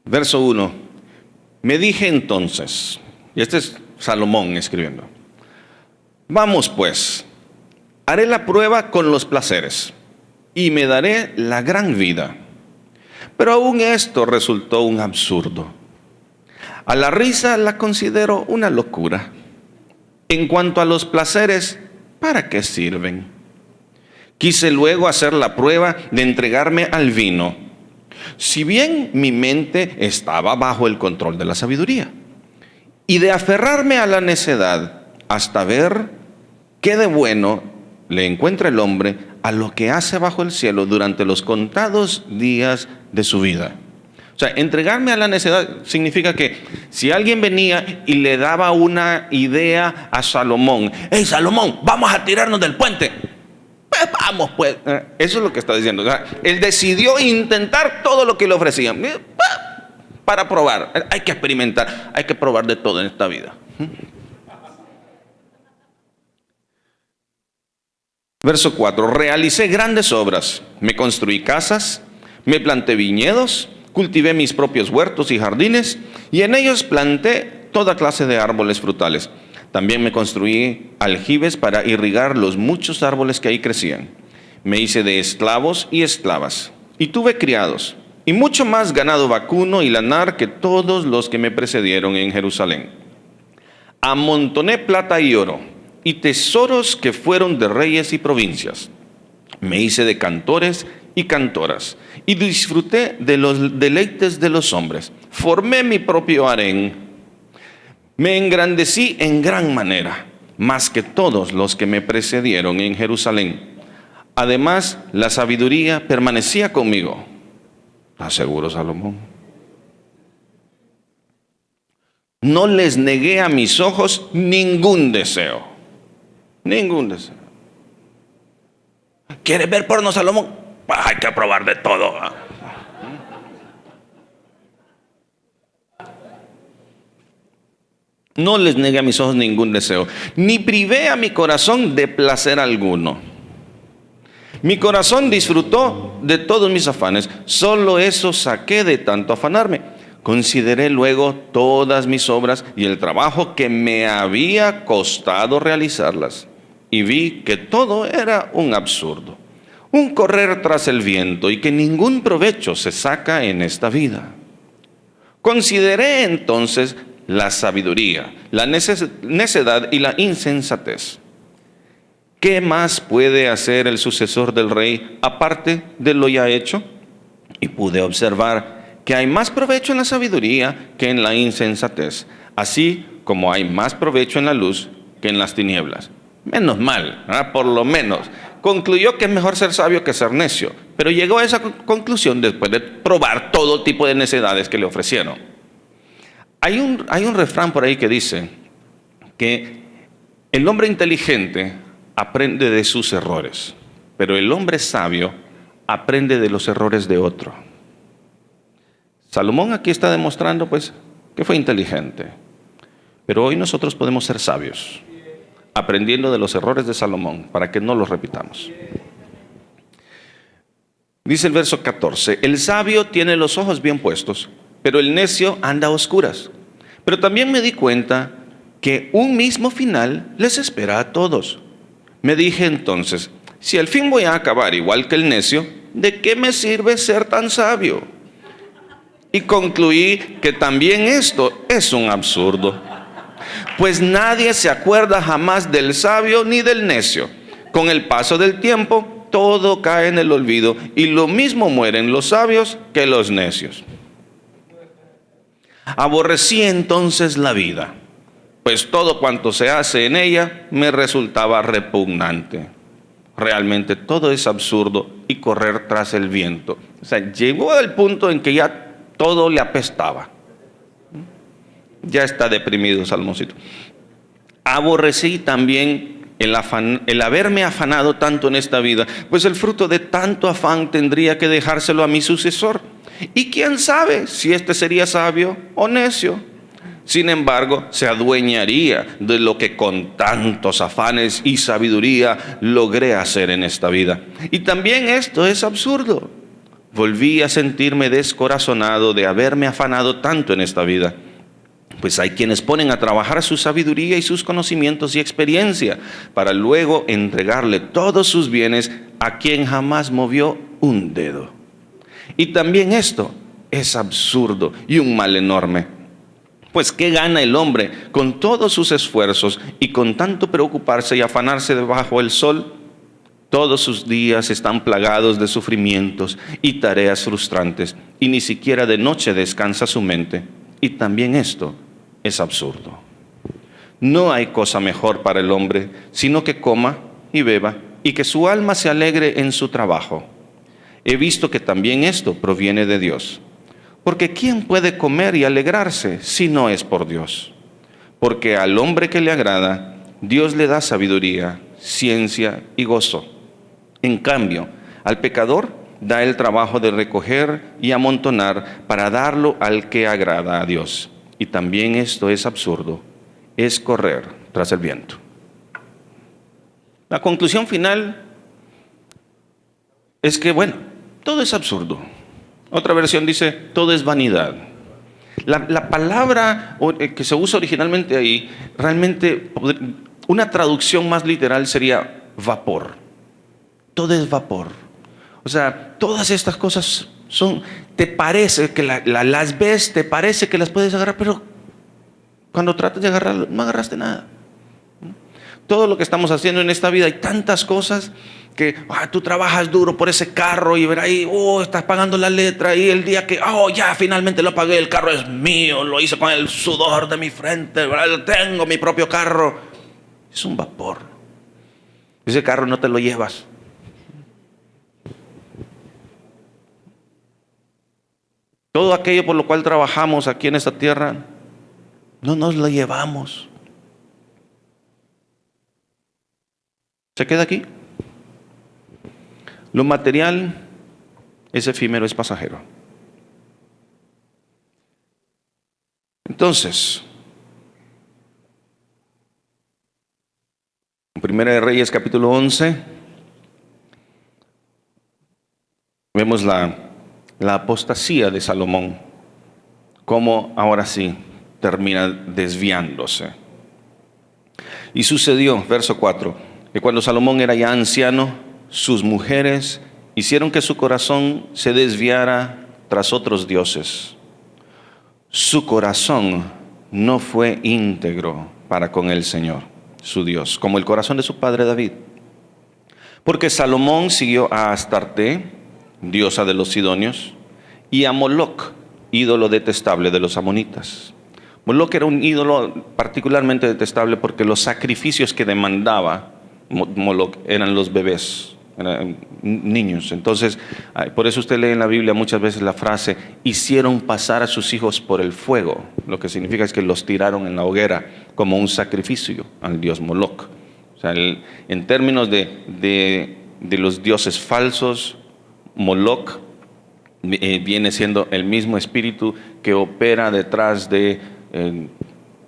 Verso 1. Me dije entonces, y este es Salomón escribiendo, vamos pues, haré la prueba con los placeres y me daré la gran vida. Pero aún esto resultó un absurdo. A la risa la considero una locura. En cuanto a los placeres, ¿para qué sirven? Quise luego hacer la prueba de entregarme al vino, si bien mi mente estaba bajo el control de la sabiduría, y de aferrarme a la necedad hasta ver qué de bueno le encuentra el hombre a lo que hace bajo el cielo durante los contados días de su vida. O sea, entregarme a la necedad significa que si alguien venía y le daba una idea a Salomón, hey Salomón, vamos a tirarnos del puente. Pues vamos pues. Eso es lo que está diciendo. O sea, él decidió intentar todo lo que le ofrecían para probar. Hay que experimentar, hay que probar de todo en esta vida. Verso 4. Realicé grandes obras, me construí casas, me planté viñedos, cultivé mis propios huertos y jardines, y en ellos planté toda clase de árboles frutales. También me construí aljibes para irrigar los muchos árboles que ahí crecían. Me hice de esclavos y esclavas, y tuve criados, y mucho más ganado vacuno y lanar que todos los que me precedieron en Jerusalén. Amontoné plata y oro, y tesoros que fueron de reyes y provincias. Me hice de cantores y cantoras, y disfruté de los deleites de los hombres. Formé mi propio harén. Me engrandecí en gran manera, más que todos los que me precedieron en Jerusalén. Además, la sabiduría permanecía conmigo. ¿Estás seguro, Salomón? No les negué a mis ojos ningún deseo. Ningún deseo. ¿Quieres ver porno, Salomón? Hay que probar de todo. No les negué a mis ojos ningún deseo, ni privé a mi corazón de placer alguno. Mi corazón disfrutó de todos mis afanes, solo eso saqué de tanto afanarme. Consideré luego todas mis obras y el trabajo que me había costado realizarlas, y vi que todo era un absurdo, un correr tras el viento, y que ningún provecho se saca en esta vida. Consideré entonces la sabiduría, la necedad y la insensatez. ¿Qué más puede hacer el sucesor del rey aparte de lo ya hecho? Y pude observar que hay más provecho en la sabiduría que en la insensatez, así como hay más provecho en la luz que en las tinieblas. Menos mal, ¿verdad? Por lo menos. Concluyó que es mejor ser sabio que ser necio, pero llegó a esa conclusión después de probar todo tipo de necedades que le ofrecieron. Hay un refrán por ahí que dice que el hombre inteligente aprende de sus errores, pero el hombre sabio aprende de los errores de otro. Salomón aquí está demostrando pues que fue inteligente, pero hoy nosotros podemos ser sabios aprendiendo de los errores de Salomón, para que no los repitamos. Dice el verso 14, el sabio tiene los ojos bien puestos, pero el necio anda a oscuras. Pero también me di cuenta que un mismo final les espera a todos. Me dije entonces, si al fin voy a acabar igual que el necio, ¿de qué me sirve ser tan sabio? Y concluí que también esto es un absurdo. Pues nadie se acuerda jamás del sabio ni del necio. Con el paso del tiempo, todo cae en el olvido y lo mismo mueren los sabios que los necios. Aborrecí entonces la vida, pues todo cuanto se hace en ella me resultaba repugnante. Realmente todo es absurdo y correr tras el viento. O sea, llegó al punto en que ya todo le apestaba. Ya está deprimido Salmoncito. Aborrecí también el haberme afanado tanto en esta vida, pues el fruto de tanto afán tendría que dejárselo a mi sucesor. Y quién sabe si este sería sabio o necio. Sin embargo, se adueñaría de lo que con tantos afanes y sabiduría logré hacer en esta vida. Y también esto es absurdo. Volví a sentirme descorazonado de haberme afanado tanto en esta vida. Pues hay quienes ponen a trabajar su sabiduría y sus conocimientos y experiencia para luego entregarle todos sus bienes a quien jamás movió un dedo. Y también esto es absurdo y un mal enorme. Pues ¿qué gana el hombre con todos sus esfuerzos y con tanto preocuparse y afanarse debajo del sol? Todos sus días están plagados de sufrimientos y tareas frustrantes, y ni siquiera de noche descansa su mente. Y también esto es absurdo. No hay cosa mejor para el hombre, sino que coma y beba, y que su alma se alegre en su trabajo. He visto que también esto proviene de Dios. Porque ¿quién puede comer y alegrarse si no es por Dios? Porque al hombre que le agrada, Dios le da sabiduría, ciencia y gozo. En cambio, al pecador da el trabajo de recoger y amontonar para darlo al que agrada a Dios. Y también esto es absurdo, es correr tras el viento. La conclusión final es que, bueno, todo es absurdo. Otra versión dice, todo es vanidad. La palabra que se usa originalmente ahí, realmente una traducción más literal sería vapor. Todo es vapor. O sea, todas estas cosas te parece que las ves, te parece que las puedes agarrar, pero cuando tratas de agarrarlo, no agarraste nada. Todo lo que estamos haciendo en esta vida, hay tantas cosas que tú trabajas duro por ese carro y ver ahí, estás pagando la letra, y el día que, ya finalmente lo pagué, el carro es mío, lo hice con el sudor de mi frente, tengo mi propio carro. Es un vapor. Ese carro no te lo llevas. Todo aquello por lo cual trabajamos aquí en esta tierra, no nos lo llevamos. Se queda aquí. Lo material es efímero, es pasajero. Entonces, en Primera de Reyes capítulo 11, vemos la apostasía de Salomón, cómo ahora sí termina desviándose. Y sucedió, verso 4, que cuando Salomón era ya anciano, sus mujeres hicieron que su corazón se desviara tras otros dioses. Su corazón no fue íntegro para con el Señor, su Dios, como el corazón de su padre David. Porque Salomón siguió a Astarte, diosa de los sidonios, y a Moloc, ídolo detestable de los amonitas. Moloc era un ídolo particularmente detestable porque los sacrificios que demandaba Moloc eran los bebés, eran niños. Entonces, por eso usted lee en la Biblia muchas veces la frase, hicieron pasar a sus hijos por el fuego. Lo que significa es que los tiraron en la hoguera como un sacrificio al dios Moloc. O sea, en términos de los dioses falsos, Moloc viene siendo el mismo espíritu que opera detrás de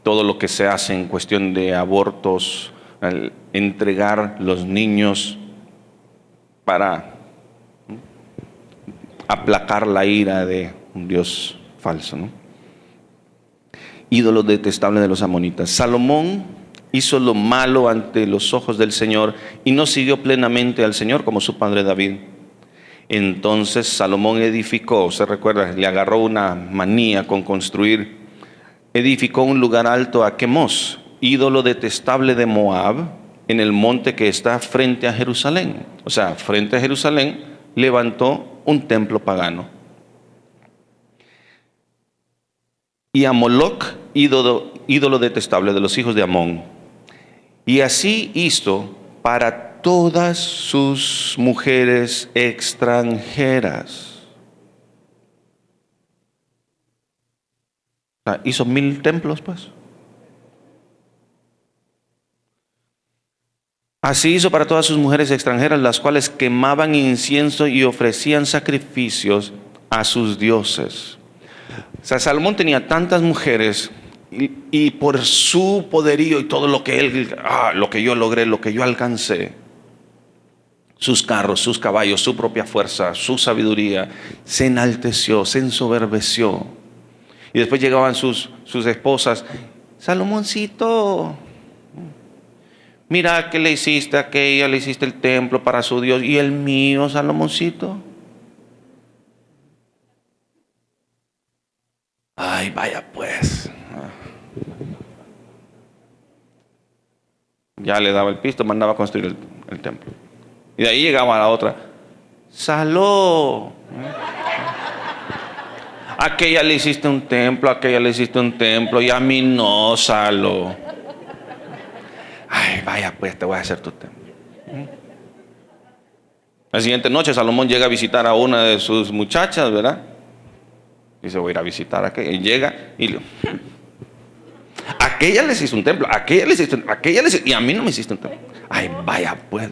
todo lo que se hace en cuestión de abortos, al entregar los niños para aplacar la ira de un Dios falso, ¿no? Ídolo detestable de los amonitas. Salomón hizo lo malo ante los ojos del Señor y no siguió plenamente al Señor como su padre David. Entonces Salomón edificó, se recuerda, le agarró una manía con construir, edificó un lugar alto a Quemos, ídolo detestable de Moab, en el monte que está frente a Jerusalén. O sea, frente a Jerusalén levantó un templo pagano. Y a Moloc, ídolo detestable de los hijos de Amón. Y así hizo para todas sus mujeres extranjeras. O sea, hizo 1000 templos, pues. Así hizo para todas sus mujeres extranjeras, las cuales quemaban incienso y ofrecían sacrificios a sus dioses. O sea, Salomón tenía tantas mujeres y por su poderío y todo lo que él, lo que yo logré, lo que yo alcancé, sus carros, sus caballos, su propia fuerza, su sabiduría, se enalteció, se ensoberbeció. Y después llegaban sus esposas, Salomoncito, mira que le hiciste a aquella, le hiciste el templo para su Dios, y el mío, Salomoncito. Ay, vaya pues. Ya le daba el pisto, mandaba a construir el templo. Y de ahí llegaba a la otra. Saló. Aquella le hiciste un templo, aquella le hiciste un templo, y a mí no, Saló. Ay, vaya pues, te voy a hacer tu templo. La siguiente noche Salomón llega a visitar a una de sus muchachas, ¿verdad? Dice, voy a ir a visitar a aquella. Y llega y le... Aquella les hizo un templo, aquella les hizo, y a mí no me hiciste un templo. Ay, vaya pues.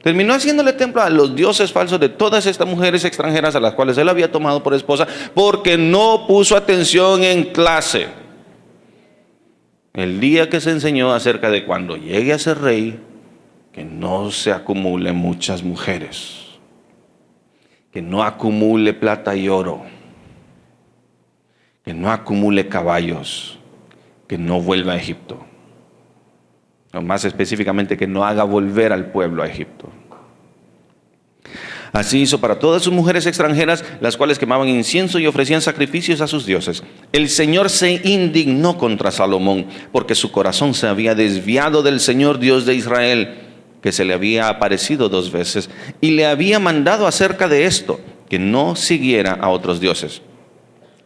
Terminó haciéndole templo a los dioses falsos de todas estas mujeres extranjeras a las cuales él había tomado por esposa, porque no puso atención en clase. El día que se enseñó acerca de cuando llegue a ser rey, que no se acumule muchas mujeres, que no acumule plata y oro, que no acumule caballos, que no vuelva a Egipto. O más específicamente, que no haga volver al pueblo a Egipto. Así hizo para todas sus mujeres extranjeras, las cuales quemaban incienso y ofrecían sacrificios a sus dioses. El Señor se indignó contra Salomón, porque su corazón se había desviado del Señor Dios de Israel, que se le había aparecido 2 veces, y le había mandado acerca de esto, que no siguiera a otros dioses.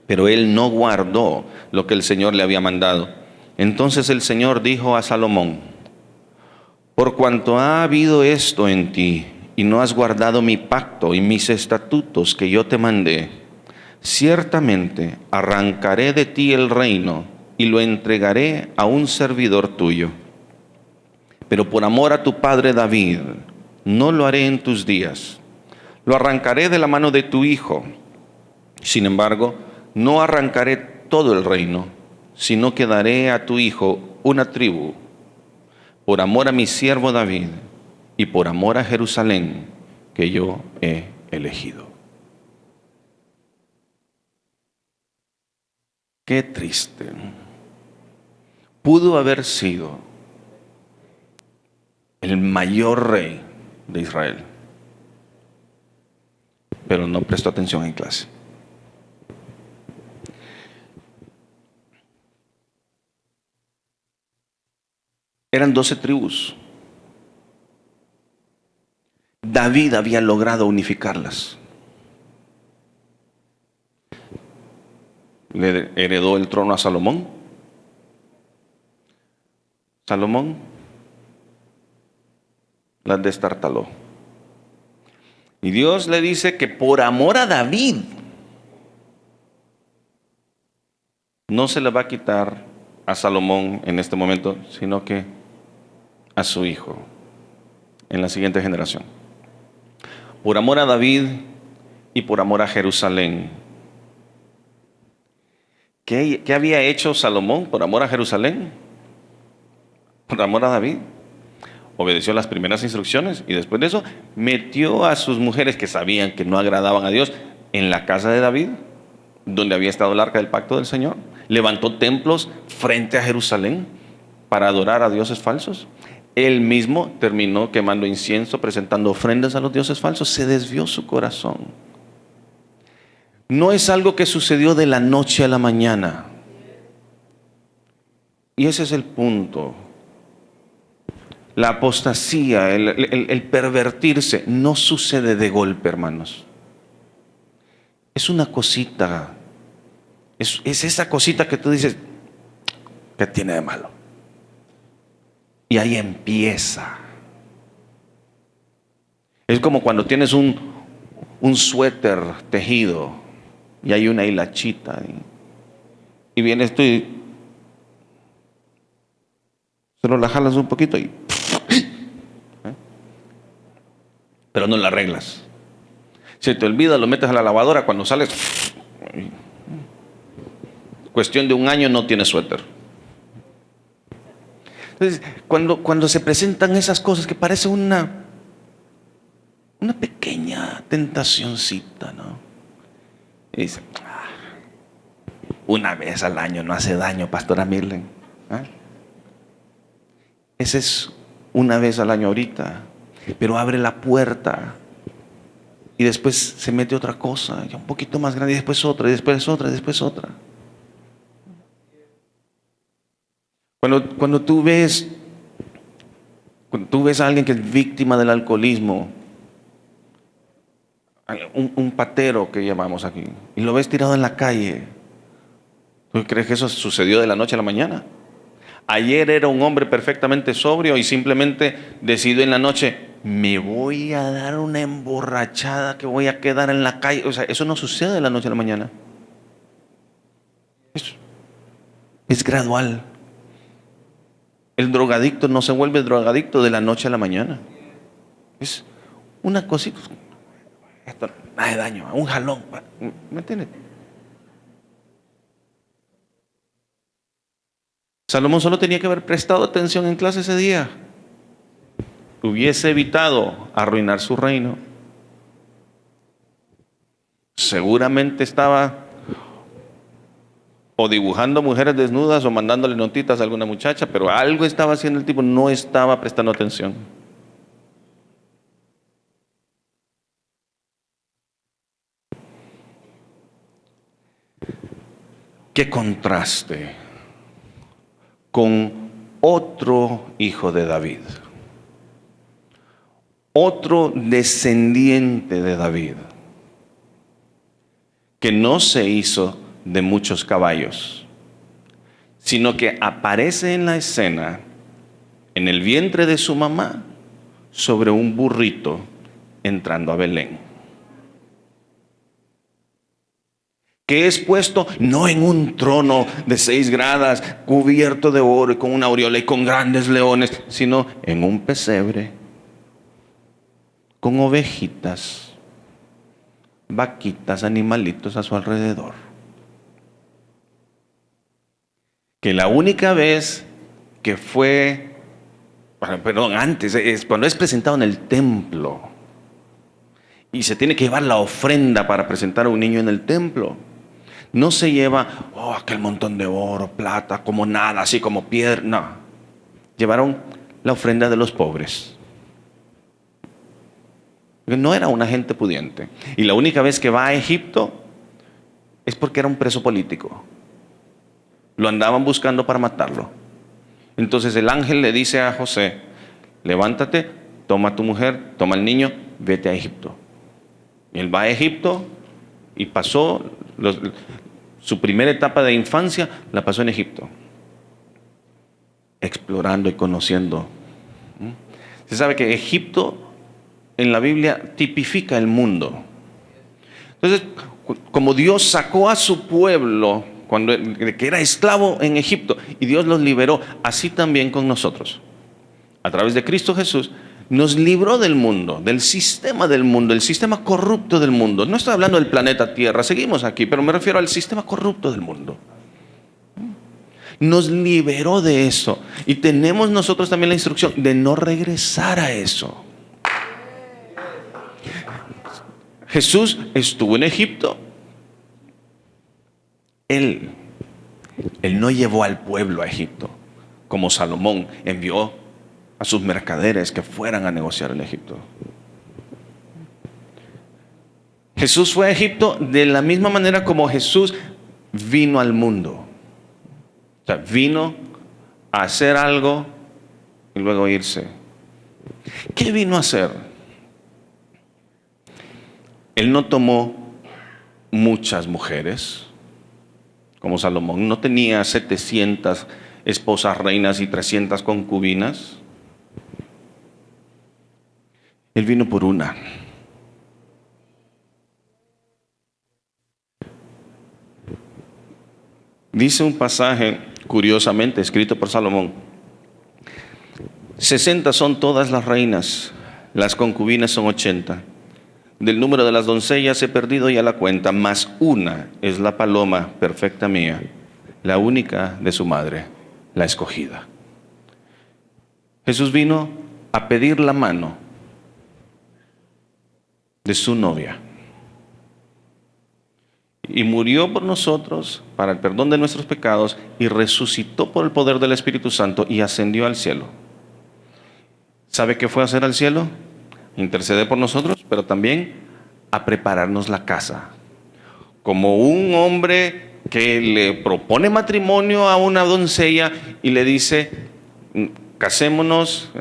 Pero él no guardó lo que el Señor le había mandado. Entonces el Señor dijo a Salomón, por cuanto ha habido esto en ti, y no has guardado mi pacto y mis estatutos que yo te mandé, ciertamente arrancaré de ti el reino y lo entregaré a un servidor tuyo. Pero por amor a tu padre David, no lo haré en tus días. Lo arrancaré de la mano de tu hijo. Sin embargo, no arrancaré todo el reino, sino que daré a tu hijo una tribu, por amor a mi siervo David y por amor a Jerusalén, que yo he elegido. Qué triste. Pudo haber sido el mayor rey de Israel, pero no prestó atención en clase. Eran 12 tribus. David había logrado unificarlas. Le heredó el trono a Salomón. Salomón las destartaló. Y Dios le dice que por amor a David no se le va a quitar a Salomón en este momento, sino que a su hijo en la siguiente generación. Por amor a David y por amor a Jerusalén. ¿Qué había hecho Salomón por amor a Jerusalén? por amor a David. Obedeció las primeras instrucciones y después de eso metió a sus mujeres que sabían que no agradaban a Dios en la casa de David, donde había estado el arca del pacto del Señor. Levantó templos frente a Jerusalén para adorar a dioses falsos. Él mismo terminó quemando incienso, presentando ofrendas a los dioses falsos. Se desvió su corazón. No es algo que sucedió de la noche a la mañana. Y ese es el punto. La apostasía, el pervertirse, no sucede de golpe, hermanos. Es una cosita. Es esa cosita que tú dices, ¿qué tiene de malo? Y ahí empieza. Es como cuando tienes un suéter tejido y hay una hilachita. Y vienes tú y solo la jalas un poquito y pero no la arreglas. Se te olvida, lo metes a la lavadora, cuando sales, cuestión de un año no tienes suéter. Entonces, cuando se presentan esas cosas que parece una pequeña tentacioncita, ¿no? Y dice, una vez al año no hace daño, pastora Mirlen. Ese es una vez al año ahorita, pero abre la puerta y después se mete otra cosa, ya un poquito más grande, y después otra, y después otra, y después otra. Cuando tú ves a alguien que es víctima del alcoholismo, un patero que llamamos aquí, y lo ves tirado en la calle, ¿tú crees que eso sucedió de la noche a la mañana? Ayer era un hombre perfectamente sobrio y simplemente decidió en la noche, me voy a dar una emborrachada que voy a quedar en la calle. O sea, eso no sucede de la noche a la mañana. Es gradual. El drogadicto no se vuelve drogadicto de la noche a la mañana. Es una cosita. Esto no hace daño, un jalón. ¿Me entiendes? Salomón solo tenía que haber prestado atención en clase ese día. Hubiese evitado arruinar su reino. Seguramente estaba o dibujando mujeres desnudas o mandándole notitas a alguna muchacha, pero algo estaba haciendo el tipo, no estaba prestando atención. ¡Qué contraste con otro hijo de David! Otro descendiente de David, que no se hizo de muchos caballos, sino que aparece en la escena en el vientre de su mamá sobre un burrito entrando a Belén, que es puesto no en un trono de 6 gradas cubierto de oro y con una aureola y con grandes leones, sino en un pesebre con ovejitas, vaquitas, animalitos a su alrededor. Que la única vez que fue, antes, es cuando es presentado en el templo y se tiene que llevar la ofrenda para presentar a un niño en el templo. No se lleva aquel montón de oro, plata, como nada, así como piedra. No, llevaron la ofrenda de los pobres. No era una gente pudiente. Y la única vez que va a Egipto es porque era un preso político. Lo andaban buscando para matarlo. Entonces el ángel le dice a José, levántate, toma a tu mujer, toma al niño, vete a Egipto. Y él va a Egipto y pasó su primera etapa de infancia, la pasó en Egipto, explorando y conociendo. Se sabe que Egipto en la Biblia tipifica el mundo. Entonces, como Dios sacó a su pueblo que era esclavo en Egipto y Dios los liberó, así también con nosotros. A través de Cristo Jesús nos libró del mundo, del sistema el sistema corrupto del mundo. No estoy hablando del planeta Tierra, seguimos aquí, pero me refiero al sistema corrupto del mundo. nos liberó de eso. Y tenemos nosotros también la instrucción de no regresar a eso. Jesús estuvo en Egipto. Él no llevó al pueblo a Egipto, como Salomón envió a sus mercaderes que fueran a negociar en Egipto. Jesús fue a Egipto de la misma manera como Jesús vino al mundo. O sea, vino a hacer algo y luego irse. ¿Qué vino a hacer? Él no tomó muchas mujeres, como Salomón. No tenía 700 esposas reinas y 300 concubinas. Él vino por una. Dice un pasaje, curiosamente, escrito por Salomón: 60 son todas las reinas, las concubinas son 80. Del número de las doncellas he perdido ya la cuenta, mas una es la paloma perfecta mía, la única de su madre, la escogida. Jesús vino a pedir la mano de su novia y murió por nosotros para el perdón de nuestros pecados y resucitó por el poder del Espíritu Santo y ascendió al cielo. ¿Sabe qué fue a hacer al cielo? Interceder por nosotros, pero también a prepararnos la casa. Como un hombre que le propone matrimonio a una doncella y le dice: casémonos,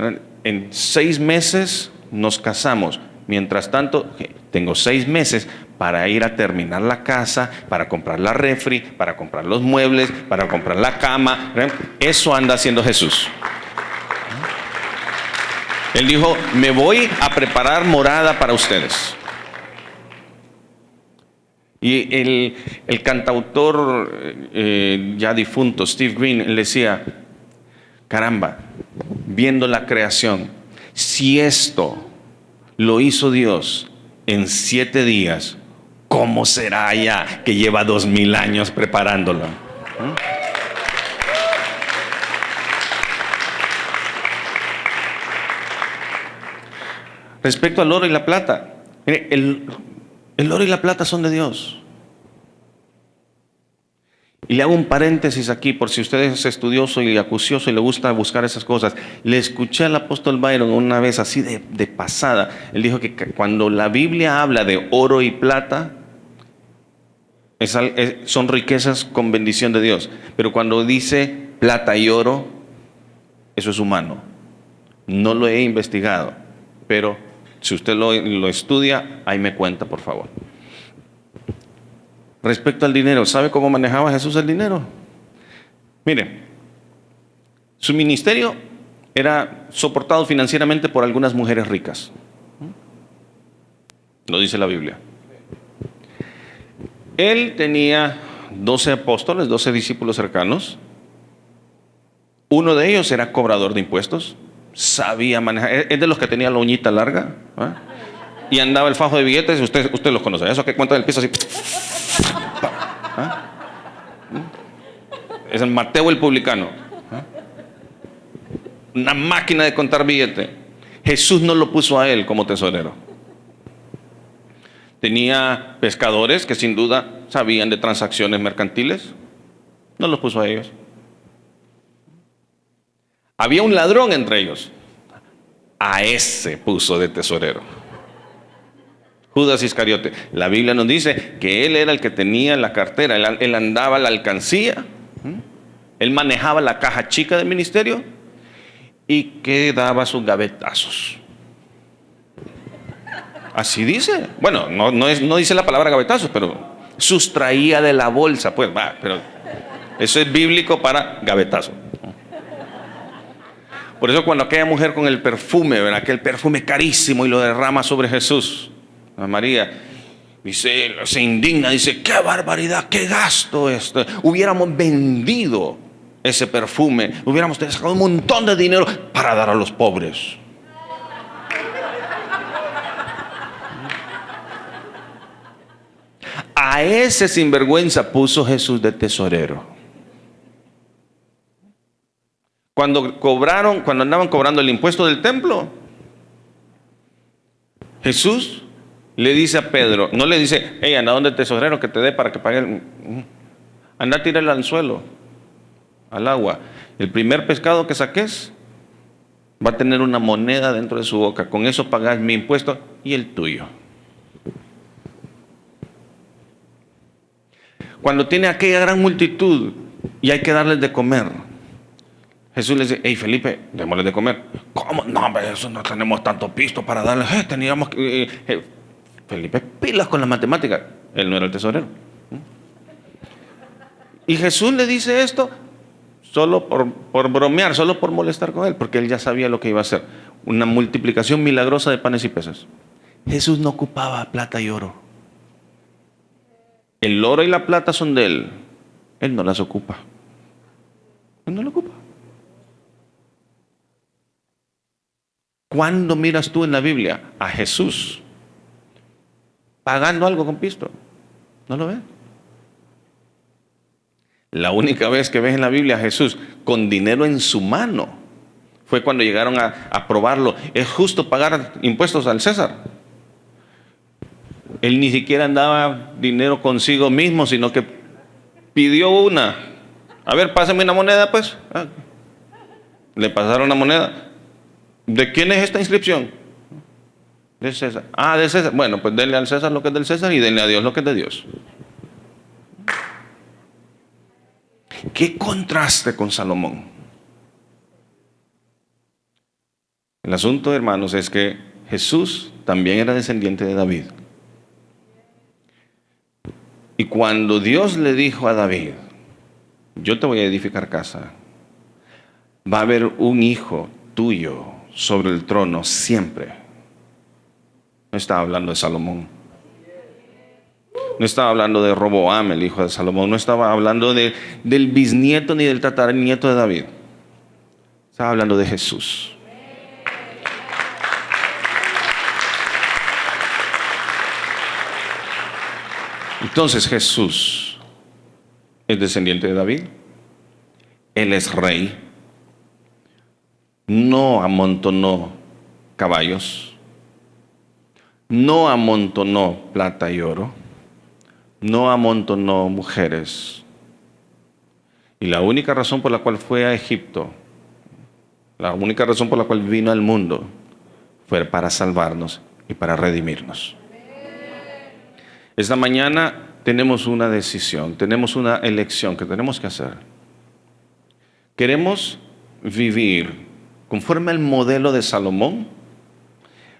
en 6 meses nos casamos. Mientras tanto, tengo 6 meses para ir a terminar la casa, para comprar la refri, para comprar los muebles, para comprar la cama. Eso anda haciendo Jesús. Él dijo: me voy a preparar morada para ustedes. Y el cantautor ya difunto Steve Green le decía: caramba, viendo la creación, si esto lo hizo Dios en 7 días, ¿cómo será allá que lleva 2000 años preparándolo? Respecto al oro y la plata, mire, el oro y la plata son de Dios. Y le hago un paréntesis aquí, por si usted es estudioso y acucioso y le gusta buscar esas cosas. Le escuché al apóstol Byron una vez así de pasada. Él dijo que cuando la Biblia habla de oro y plata, son riquezas con bendición de Dios. Pero cuando dice plata y oro, eso es humano. No lo he investigado, pero si usted lo estudia, ahí me cuenta, por favor. Respecto al dinero, ¿sabe cómo manejaba Jesús el dinero? Mire, su ministerio era soportado financieramente por algunas mujeres ricas. Lo dice la Biblia. Él tenía 12 apóstoles, 12 discípulos cercanos. Uno de ellos era cobrador de impuestos. Sabía manejar, es de los que tenía la uñita larga, ¿eh? Y andaba el fajo de billetes. Usted los conoce, eso que cuenta del piso así. ¿Eh? Es el Mateo el publicano, ¿eh? Una máquina de contar billetes. Jesús no lo puso a él como tesorero. Tenía pescadores que sin duda sabían de transacciones mercantiles. No los puso a ellos. Había un ladrón entre ellos. A ese puso de tesorero. Judas Iscariote. La Biblia nos dice que él era el que tenía la cartera. Él andaba la alcancía. Él manejaba la caja chica del ministerio y que daba sus gavetazos. Así dice. Bueno, no dice la palabra gavetazos, pero sustraía de la bolsa. Pues va, pero eso es bíblico para gavetazos. Por eso cuando aquella mujer con el perfume, ¿verdad? Aquel perfume carísimo y lo derrama sobre Jesús, a María, dice, se indigna, dice: qué barbaridad, qué gasto esto. Hubiéramos vendido ese perfume, hubiéramos sacado un montón de dinero para dar a los pobres. A ese sinvergüenza puso Jesús de tesorero. Cuando andaban cobrando el impuesto del templo, Jesús le dice a Pedro, no le dice, hey, anda donde el tesorero que te dé para que pague. Anda a tirarle al suelo, al agua. El primer pescado que saques va a tener una moneda dentro de su boca. Con eso pagas mi impuesto y el tuyo. Cuando tiene aquella gran multitud y hay que darles de comer, Jesús le dice, hey Felipe, démosles de comer. ¿Cómo? No, hombre, eso no tenemos tanto pisto para darles. Teníamos que... Felipe, pilas con las matemáticas. Él no era el tesorero. Y Jesús le dice esto solo por bromear, solo por molestar con él, porque él ya sabía lo que iba a hacer. Una multiplicación milagrosa de panes y peces. Jesús no ocupaba plata y oro. El oro y la plata son de él. Él no las ocupa. Él no lo ocupa. ¿Cuándo miras tú en la Biblia a Jesús pagando algo con pisto? No lo ves. La única vez que ves en la Biblia a Jesús con dinero en su mano fue cuando llegaron a probarlo. ¿Es justo pagar impuestos al César? Él ni siquiera andaba dinero consigo mismo, sino que pidió una. A ver, pásame una moneda, pues. Le pasaron la moneda. ¿De quién es esta inscripción? De César. Ah, de César. Bueno, pues denle al César lo que es del César y denle a Dios lo que es de Dios. ¿Qué contraste con Salomón? El asunto, hermanos, es que Jesús también era descendiente de David. Y cuando Dios le dijo a David, yo te voy a edificar casa, va a haber un hijo tuyo sobre el trono siempre. No estaba hablando de Salomón. No estaba hablando de Roboam, el hijo de Salomón. No estaba hablando del bisnieto ni del tataranieto de David. Estaba hablando de Jesús. Entonces Jesús es descendiente de David. Él es rey. No amontonó caballos. No amontonó plata y oro. No amontonó mujeres. Y la única razón por la cual fue a Egipto, la única razón por la cual vino al mundo, fue para salvarnos y para redimirnos. Esta mañana tenemos una decisión, tenemos una elección que tenemos que hacer. ¿Queremos vivir conforme al modelo de Salomón,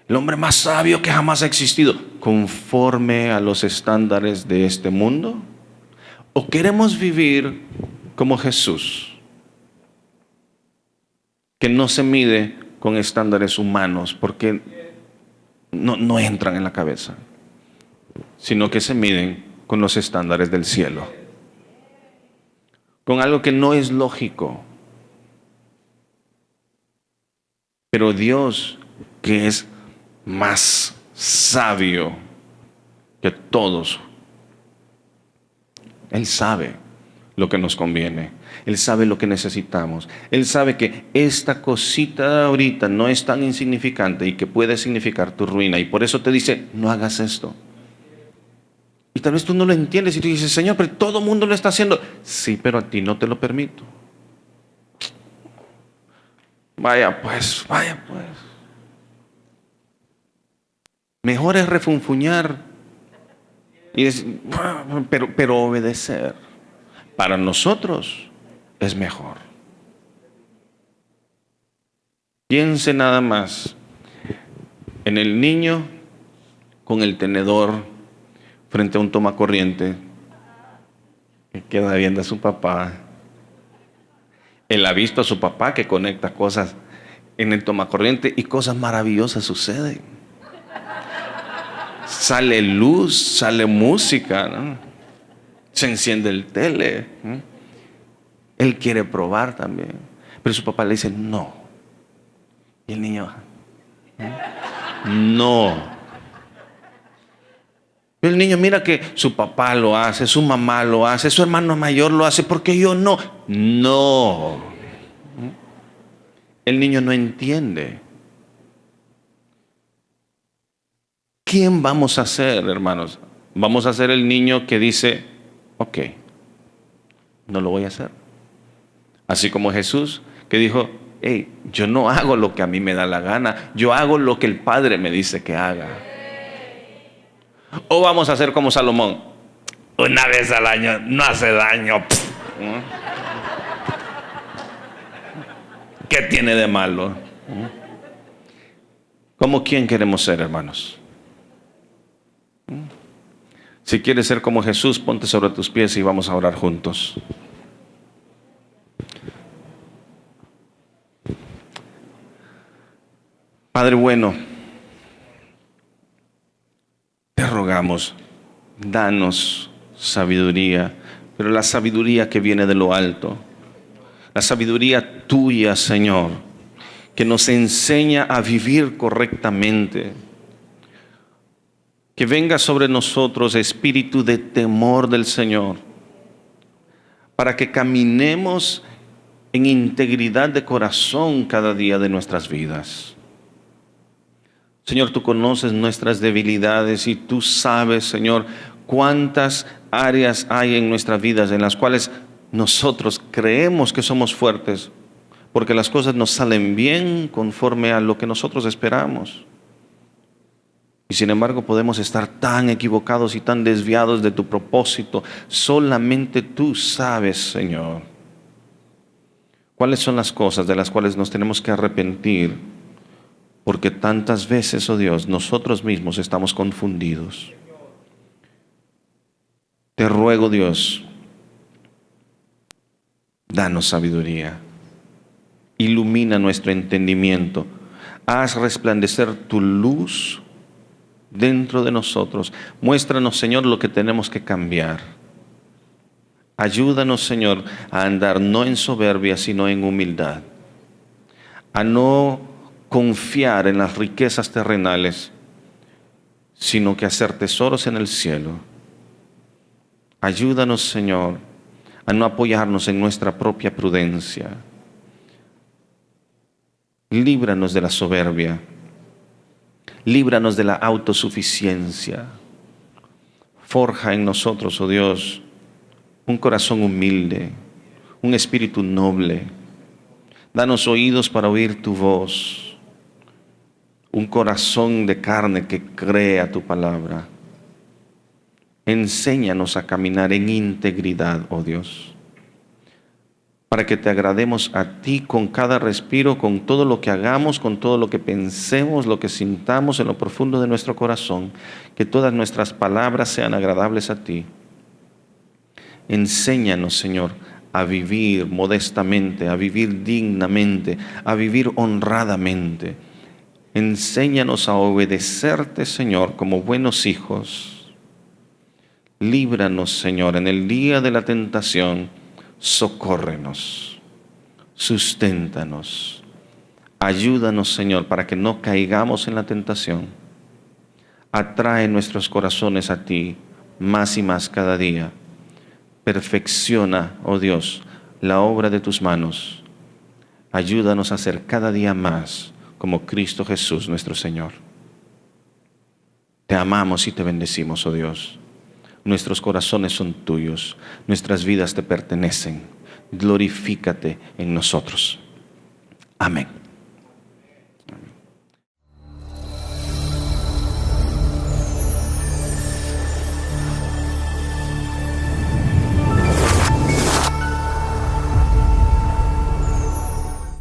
el hombre más sabio que jamás ha existido, conforme a los estándares de este mundo? ¿O queremos vivir como Jesús, que no se mide con estándares humanos porque no entran en la cabeza, sino que se miden con los estándares del cielo, con algo que no es lógico? Pero Dios, que es más sabio que todos, Él sabe lo que nos conviene. Él sabe lo que necesitamos. Él sabe que esta cosita de ahorita no es tan insignificante y que puede significar tu ruina. Y por eso te dice, no hagas esto. Y tal vez tú no lo entiendes y tú dices, Señor, pero todo el mundo lo está haciendo. Sí, pero a ti no te lo permito. Vaya pues. Mejor es refunfuñar y decir, pero obedecer. Para nosotros es mejor. Piense nada más en el niño con el tenedor frente a un tomacorriente que queda viendo a su papá. Él ha visto a su papá que conecta cosas en el tomacorriente y cosas maravillosas suceden. Sale luz, sale música, ¿no? Se enciende el tele, ¿no? Él quiere probar también, pero su papá le dice no. Y el niño, no. El niño mira que su papá lo hace, su mamá lo hace, su hermano mayor lo hace, ¿por qué yo no? No. El niño no entiende. ¿Quién vamos a ser, hermanos? ¿Vamos a ser el niño que dice, ok, no lo voy a hacer? Así como Jesús, que dijo, hey, yo no hago lo que a mí me da la gana, yo hago lo que el Padre me dice que haga. O vamos a ser como Salomón, una vez al año no hace daño. ¿Qué tiene de malo? ¿Cómo quién queremos ser, hermanos? Si quieres ser como Jesús, ponte sobre tus pies y vamos a orar juntos. Padre bueno, te rogamos, danos sabiduría, pero la sabiduría que viene de lo alto, la sabiduría tuya, Señor, que nos enseña a vivir correctamente. Que venga sobre nosotros espíritu de temor del Señor, para que caminemos en integridad de corazón cada día de nuestras vidas. Señor, tú conoces nuestras debilidades y tú sabes, Señor, cuántas áreas hay en nuestras vidas en las cuales nosotros creemos que somos fuertes, porque las cosas nos salen bien conforme a lo que nosotros esperamos. Y sin embargo podemos estar tan equivocados y tan desviados de tu propósito. Solamente tú sabes, Señor, cuáles son las cosas de las cuales nos tenemos que arrepentir. Porque tantas veces, oh Dios, nosotros mismos estamos confundidos. Te ruego, Dios, danos sabiduría. Ilumina nuestro entendimiento. Haz resplandecer tu luz dentro de nosotros. Muéstranos, Señor, lo que tenemos que cambiar. Ayúdanos, Señor, a andar no en soberbia, sino en humildad. A no confiar en las riquezas terrenales, sino que hacer tesoros en el cielo. Ayúdanos, Señor, a no apoyarnos en nuestra propia prudencia. Líbranos de la soberbia. Líbranos de la autosuficiencia. Forja en nosotros, oh Dios, un corazón humilde, un espíritu noble. Danos oídos para oír tu voz, un corazón de carne que crea tu palabra. Enséñanos a caminar en integridad, oh Dios, para que te agrademos a ti con cada respiro, con todo lo que hagamos, con todo lo que pensemos, lo que sintamos en lo profundo de nuestro corazón, que todas nuestras palabras sean agradables a ti. Enséñanos, Señor, a vivir modestamente, a vivir dignamente, a vivir honradamente. Enséñanos a obedecerte, Señor, como buenos hijos. Líbranos, Señor, en el día de la tentación. Socórrenos, susténtanos, ayúdanos, Señor, para que no caigamos en la tentación. Atrae nuestros corazones a ti más y más cada día. Perfecciona, oh Dios, la obra de tus manos. Ayúdanos a ser cada día más como Cristo Jesús, nuestro Señor. Te amamos y te bendecimos, oh Dios. Nuestros corazones son tuyos, nuestras vidas te pertenecen. Glorifícate en nosotros. Amén.